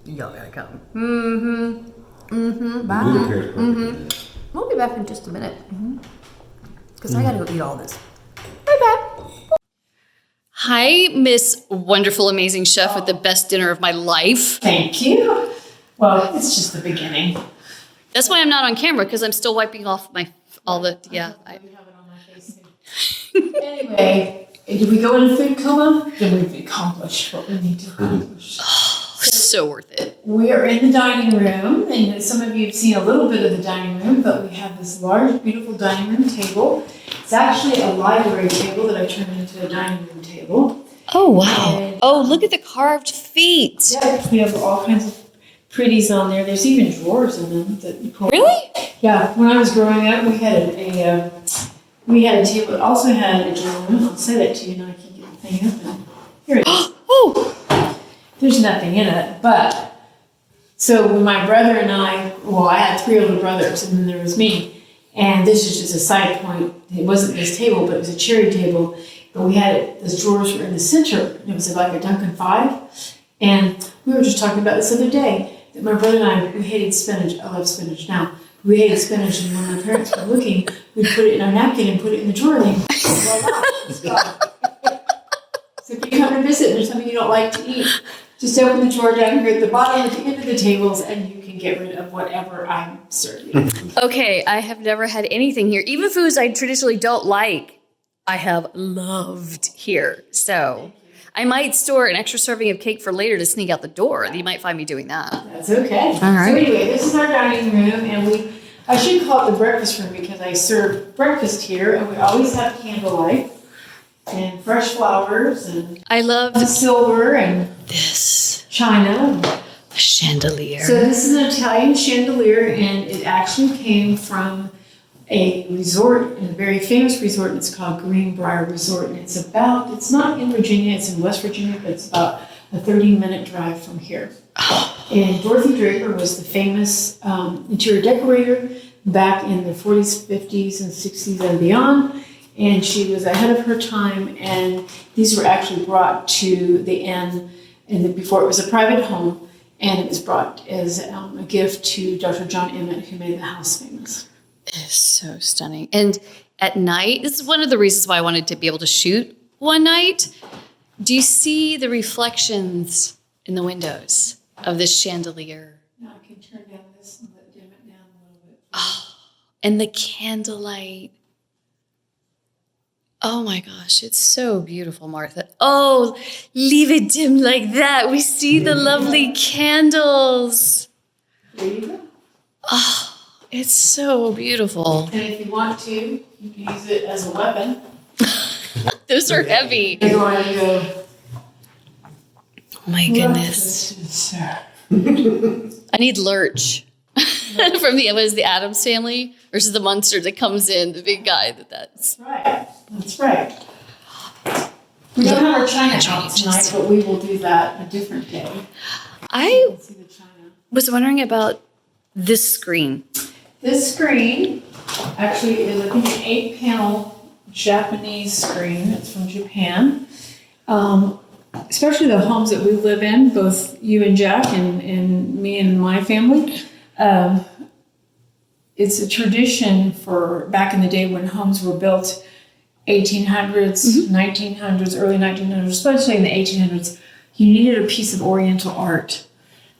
Y'all gotta come. Bye. We'll be back in just a minute. Because I gotta go eat all this. Bye bye. Hi, Miss Wonderful Amazing Chef with the best dinner of my life. Thank you. Well, it's just the beginning. That's why I'm not on camera, because I'm still wiping off all the. I have it on my face too. Anyway, did we go into food coma? Then we've accomplished what we need to accomplish. So worth it. We are in the dining room, and some of you have seen a little bit of the dining room, but we have this large, beautiful dining room table. It's actually a library table that I turned into a dining room table. Oh, wow. And, oh, look at the carved feet. Yeah, we have all kinds of pretties on there. There's even drawers in them that you pull. Really? Yeah. When I was growing up, we had a table. It also had a drawer. I'll say that to you now. I can't get the thing open. Here it is. Oh. There's nothing in it, but so when my brother and I had 3 older brothers, and then there was me, and this is just a side point. It wasn't this table, but it was a cherry table. But we had it; those drawers were in the center. And it was like a Duncan 5, and we were just talking about this other day that my brother and we hated spinach. I love spinach now. We hated spinach, and when my parents were looking, we'd put it in our napkin and put it in the drawer. And it's gone. So if you come to visit and there's something you don't like to eat, just open the drawer down here at the bottom at the end of the tables, and you can get rid of whatever I'm serving. Okay, I have never had anything here. Even foods I traditionally don't like, I have loved here. So I might store an extra serving of cake for later to sneak out the door. You might find me doing that. That's okay. All right. So anyway, this is our dining room, and I should call it the breakfast room because I serve breakfast here, and we always have candlelight and fresh flowers and I love silver and this china. chandelier. So this is an Italian chandelier, and it actually came from a resort, a very famous resort, and it's called Greenbrier Resort, and it's not in Virginia, it's in West Virginia, but it's about a 30-minute drive from here. And Dorothy Draper was the famous interior decorator back in the 40s, 50s, and 60s and beyond. And she was ahead of her time, and these were actually brought to the inn, and before it was a private home, and it was brought as a gift to Dr. John Emmett, who made the house famous. It is so stunning. And at night, this is one of the reasons why I wanted to be able to shoot one night. Do you see the reflections in the windows of this chandelier? Now I can turn down this and dim it down a little bit. Oh, and the candlelight. Oh my gosh, it's so beautiful, Martha. Oh, leave it dim like that. We see the lovely candles. There you go. Oh, it's so beautiful. And if you want to, you can use it as a weapon. Those are heavy. You want to go. Oh my goodness. I need Lurch from the Addams Family versus the monster that comes in, the big guy that's. Right. That's right. We don't have our china out tonight, but we will do that a different day. I See the china. was wondering about this screen. This screen actually is, I think, an 8-panel Japanese screen. It's from Japan. Especially the homes that we live in, both you and Jack and me and my family. It's a tradition for back in the day when homes were built 1800s, 1900s, early 1900s, especially in the 1800s, you needed a piece of Oriental art.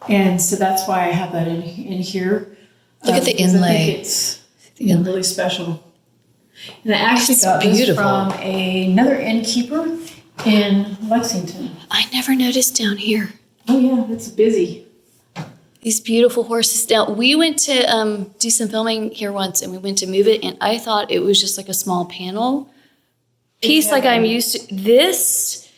And so that's why I have that in here. Look at the because inlay. I think it's really special. And I actually got this from another innkeeper in Lexington. I never noticed down here. Oh yeah, it's busy. These beautiful horses. Now, we went to do some filming here once, and we went to move it, and I thought it was just like a small panel piece like I'm used to. This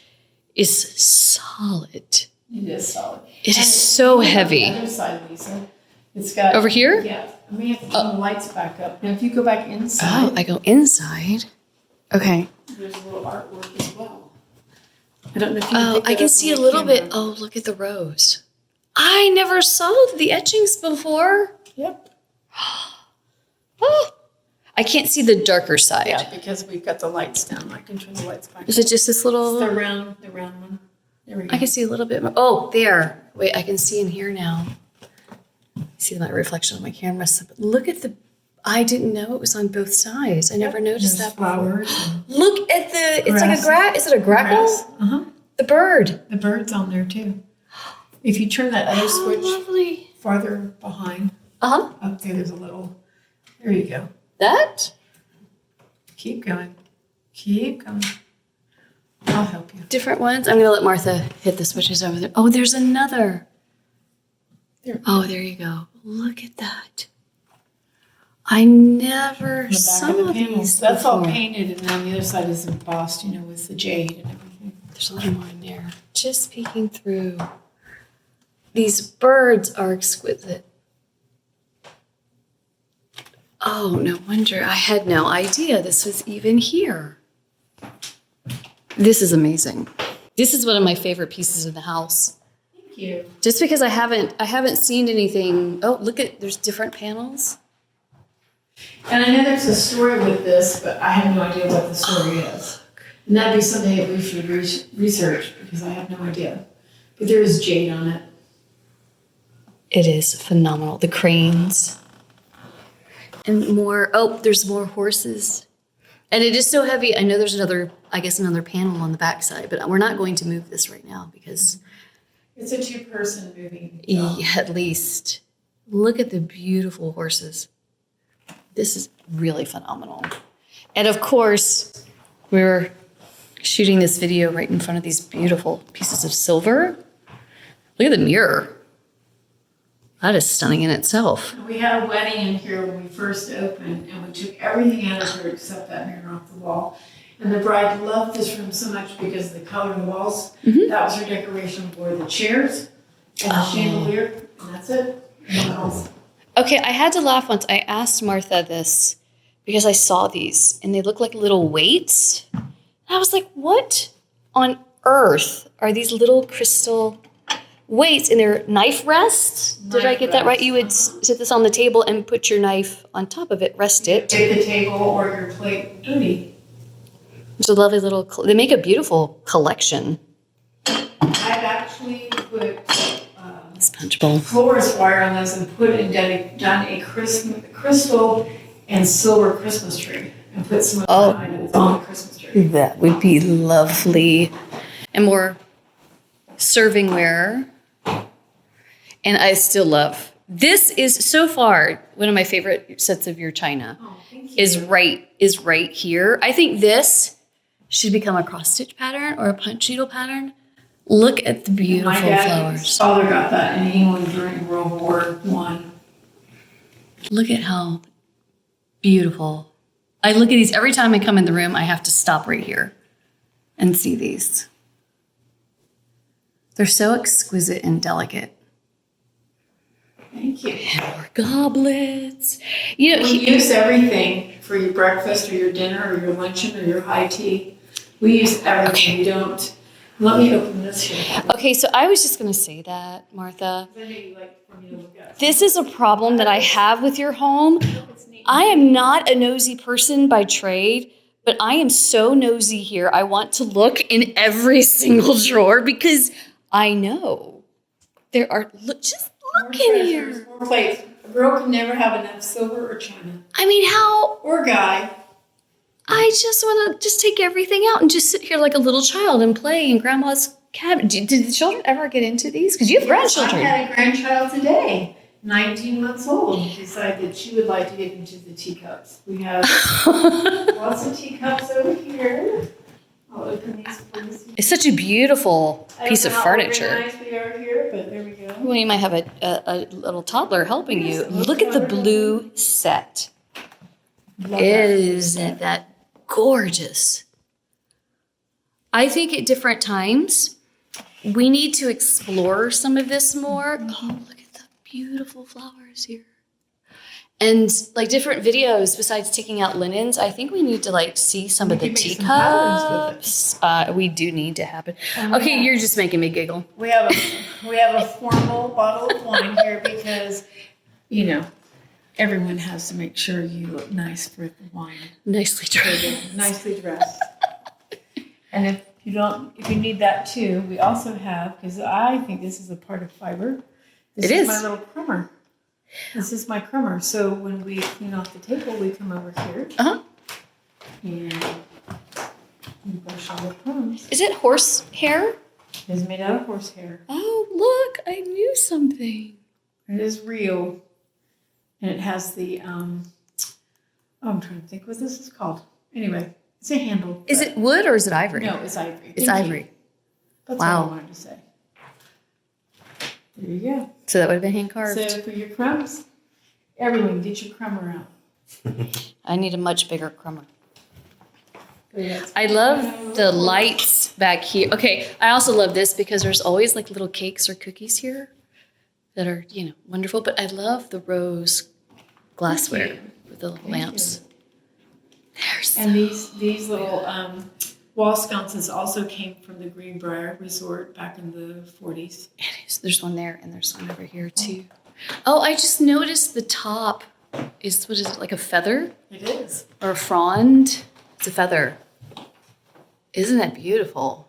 is solid. It is solid. It is so heavy. On the other side, Lisa, it's got... Over here? Yeah. I may have to turn the lights back up. Now, if you go back Oh, inside, I go inside. Okay. there's a little artwork as well. I don't know if you Oh, pick I that can up see on a the little bit. camera. Oh, look at the rose. I never saw the etchings before. Yep. Oh, I can't see the darker side. Yeah, because we've got the lights down. I can turn the lights back. Is it just this little? It's the round one. There we go. I can see a little bit more. Oh, there. Wait, I can see in here now. See my reflection on my camera. So, look at the. I didn't know it was on both sides. I never noticed There's that before. flowers. Look at the. It's like a Grass. Is it a grackle? Uh-huh. The bird. The bird's on there too. If you turn that other switch Lovely. farther behind, Uh-huh. up there's a little. There you go. That? Keep going. Keep going. I'll help you. Different ones. I'm going to let Martha hit the switches over there. Oh, there's another. There. Oh, there you go. Look at that. I never The back saw of the these panels. That's all before. painted, and on the other side is embossed, with the jade and everything. There's a little more in there. Just peeking through. These birds are exquisite. Oh, no wonder. I had no idea this was even here. This is amazing. This is one of my favorite pieces of the house. Thank you. Just because I haven't seen anything. Oh, look at, there's different panels. And I know there's a story with this, but I have no idea what the story is. And that'd be something that we should research because I have no idea. But there is jade on it. It is phenomenal. The cranes. And more, oh, there's more horses. And it is so heavy. I know there's another panel on the back side, but we're not going to move this right now because It's a two-person movie. yeah, at least. Look at the beautiful horses. This is really phenomenal. And of course, we're shooting this video right in front of these beautiful pieces of silver. Look at the mirror. That is stunning in itself. We had a wedding in here when we first opened, and we took everything out of here except that mirror off the wall. And the bride loved this room so much because of the color of the walls. That was her decoration for the chairs and the chandelier, and that's it. And the walls. Okay, I had to laugh once. I asked Martha this because I saw these and they look like little weights. And I was like, what on earth are these little crystal weights? And they're knife rests? Did I Knife get that right? rests, You would sit this on the table and put your knife on top of it, rest it. Take the table or your plate dirty. It's a lovely little, they make a beautiful collection. I've actually put Spongeable. florist wire on those and done a crystal and silver Christmas tree and put some of the items on the Christmas tree. That would be lovely. And more servingware. And I still love, this is so far one of my favorite sets of your china. Oh, thank you. Is right here. I think this should become a cross stitch pattern or a punch needle pattern. Look at the beautiful My dad's flowers. father got that in England during World War I. Look at how beautiful. I look at these every time I come in the room. I have to stop right here and see these. They're so exquisite and delicate. Thank you. More goblets. You know, We use everything for your breakfast or your dinner or your luncheon or your high tea. We use everything. We don't. Let me open this here. okay, so I was just going to say that, Martha. I know you like for me to look at. This is a problem that I have with your home. I am not a nosy person by trade, but I am so nosy here. I want to look in every single drawer because I know there are, just look in here. More plates. A girl can never have enough silver or china. I mean, how, Or guy. I just want to just take everything out and just sit here like a little child and play in grandma's cabinet. Did the children ever get into these? Because you have grandchildren. I had a grandchild today, 19 months old, decided that she would like to get into the teacups. We have lots of teacups over here. I'll open these for you. It's such a beautiful piece of furniture. I don't know how organized we are here, but there we go. Well, you might have a little toddler helping you. Look at the blue set. Love Isn't that gorgeous? I think at different times, we need to explore some of this more. Oh, look at the beautiful flowers here. And like different videos besides taking out linens, I think we need to like see some of the can make some patterns teacups. We do need to have it. Okay, you're just making me giggle. We have a formal bottle of wine here because, you know, everyone has to make sure you look nice for the wine. Nicely dressed. Nicely dressed. And if you need that too, we also have, because I think this is a part of fiber. This is my little crummer. This is my crummer. So when we clean off the table, we come over here. And we brush all the crumbs. Is it horse hair? It's made out of horsehair. Oh, look, I knew something. It is real. And it has the, I'm trying to think what this is called. Anyway, it's a handle. Is it wood or is it ivory? No, it's ivory. It's ivory. That's Wow. all I wanted to say. There you go. So that would have been hand carved. So for your crumbs, everyone get your crumber out. I need a much bigger crummer. Yes. I love the lights back here. Okay, I also love this because there's always like little cakes or cookies here that are, you know, wonderful. But I love the rose glassware with the little lamps. They're so And these little wall sconces also came from the Greenbrier Resort back in the 40s. It is. There's one there and there's one over here too. Oh, I just noticed the top is, what is it, like a feather It is. or a frond? It's a feather. Isn't that beautiful?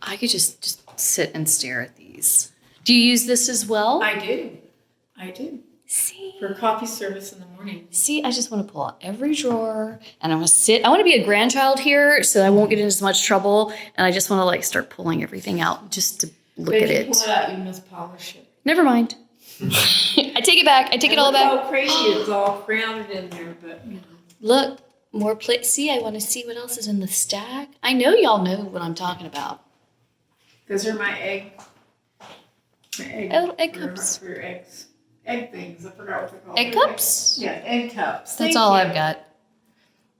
I could just sit and stare at these. Do you use this as well? I do. See? For coffee service in the morning. See, I just want to pull out every drawer and I want to sit. I want to be a grandchild here so I won't get into as much trouble. And I just want to like start pulling everything out just to look But at if it. you pull it out, you must polish it. Never mind. I take it back. I take it all Look back. how crazy it's all crowded in there, but you know. Look, more plates. See, I want to see what else is in the stack. I know y'all know what I'm talking about. Those are my egg Oh, egg cups. For your eggs. Egg things. I forgot what they're called. Egg cups? Yeah, egg cups. That's all I've got.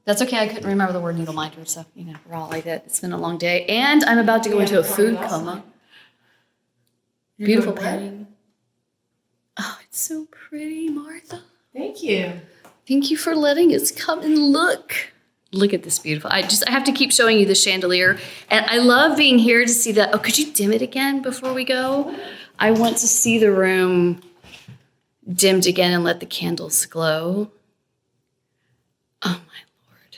That's okay. I couldn't remember the word needle minder, so you know we're all like that. It's been a long day, and I'm about to go into a food coma. Beautiful painting. Oh, it's so pretty, Martha. Thank you. Thank you for letting us come and look. Look at this beautiful. I have to keep showing you the chandelier, and I love being here to see that. Oh, could you dim it again before we go? I want to see the room dimmed again and let the candles glow. Oh my Lord.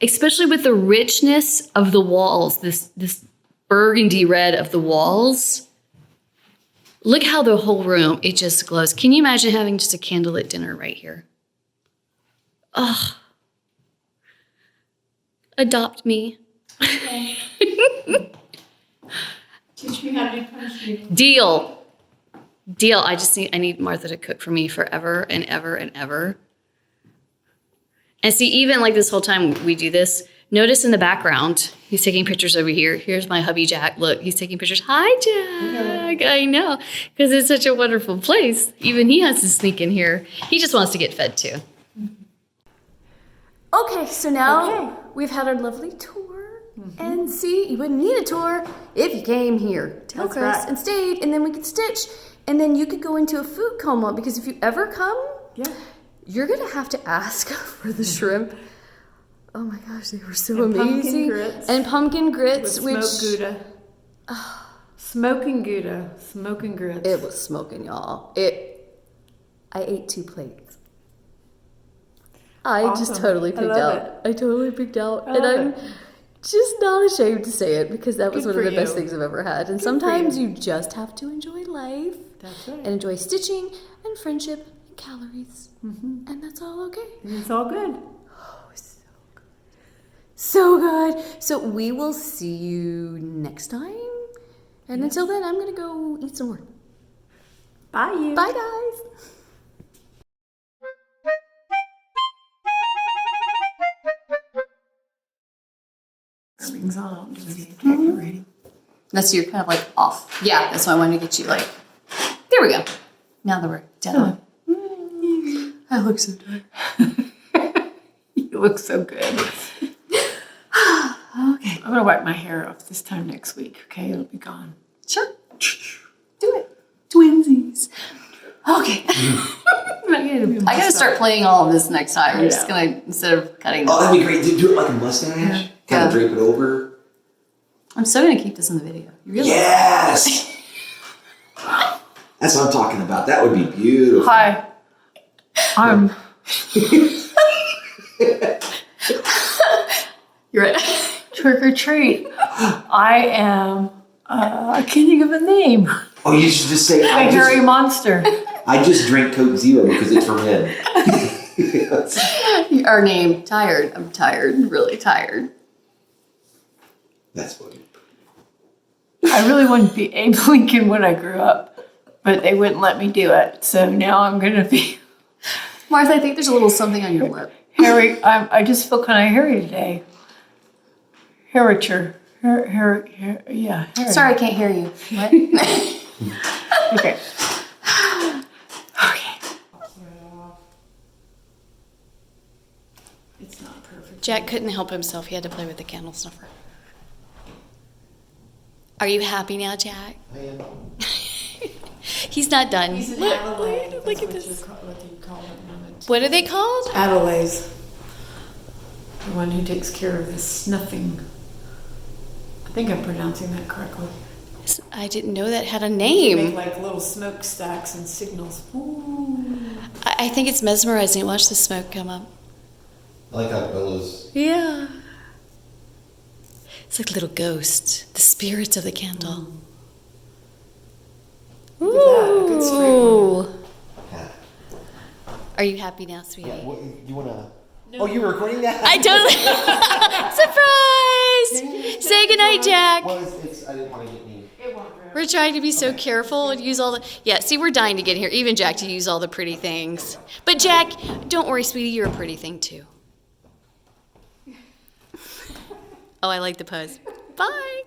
Especially with the richness of the walls, this burgundy red of the walls. Look how the whole room, it just glows. Can you imagine having just a candlelit dinner right here? Oh. Adopt me. Okay. Teach me how to do punch. Deal. I need Martha to cook for me forever and ever and ever. And see, even like this whole time we do this, notice in the background, he's taking pictures over here. Here's my hubby, Jack. Look, he's taking pictures. Hi, Jack. I know, because it's such a wonderful place. Even he has to sneak in here. He just wants to get fed too. Okay, so now we've had our lovely tour. And see, you wouldn't need a tour if you came here to Hillcrest right. and stayed, and then we could stitch. And then you could go into a food coma, because if you ever come, you're going to have to ask for the shrimp. Oh my gosh, they were so amazing. Pumpkin grits. With which smoked Gouda. Smoking Gouda. Smoking grits. It was smoking, y'all. I ate 2 plates. I just Awesome. totally I picked love out. I totally picked out. I And love I'm it. just not ashamed to say it, because that was Good one of for the best you. things I've ever had. And Good for sometimes you. you just have to enjoy life. That's right. And enjoy stitching and friendship and calories. And that's all okay. It's all good. Oh, so good. So good. So we will see you next time. And until then, I'm going to go eat some more. Bye, you. Bye, guys. Everything's on. Get ready. That's you're kind of like off. Yeah, that's why I wanted to get you like. There we go. Now that we're dead on. I look so tired. You look so good. Okay. I'm gonna wipe my hair off this time next week. Okay, it'll be gone. Sure. Do it. Twinsies. Okay. I gotta start playing all of this next time. I'm just gonna, instead of cutting Oh, this. that'd be great. Do it like a mustache. Kind of drape it over. I'm still gonna keep this in the video. You realize? Yes. That's what I'm talking about. That would be beautiful. Hi. I'm. You're right. Trick or treat. I am. I can't think of a name. Oh, you should just say A hairy monster. I just drink Coke Zero because it's for men. Our name, tired. I'm tired, really tired. That's funny. I really wanted to be Abe Lincoln when I grew up, but they wouldn't let me do it. So now I'm going to be Martha, I think there's a little something on your lip. hairy. I just feel kind of hairy today. Hairiture. Yeah. Hairy. Sorry, I can't hear you. What? Okay. It's not perfect. Jack couldn't help himself. He had to play with the candle snuffer. Are you happy now, Jack? I am. He's not done. He's an Look, Adelaide. look at That's this. what you call it. What are they called? Adelaide's. The one who takes care of the snuffing. I think I'm pronouncing that correctly. I didn't know that had a Make name. like little smokestacks and signals. Ooh. I think it's mesmerizing. Watch the smoke come up. I like how Bella's. Yeah. It's like little ghosts, the spirits of the candle. Look at that, a good straight Ooh. Yeah. Are you happy now, sweetie? What, you wanna? No. Oh, you were recording that? I totally. Surprise! Say goodnight, Jack. Well, it's, I didn't want to get me. We're trying to be so careful and use all the. Yeah, see, we're dying to get here. Even Jack to use all the pretty things. But Jack, don't worry, sweetie. You're a pretty thing too. Oh, I like the pose. Bye.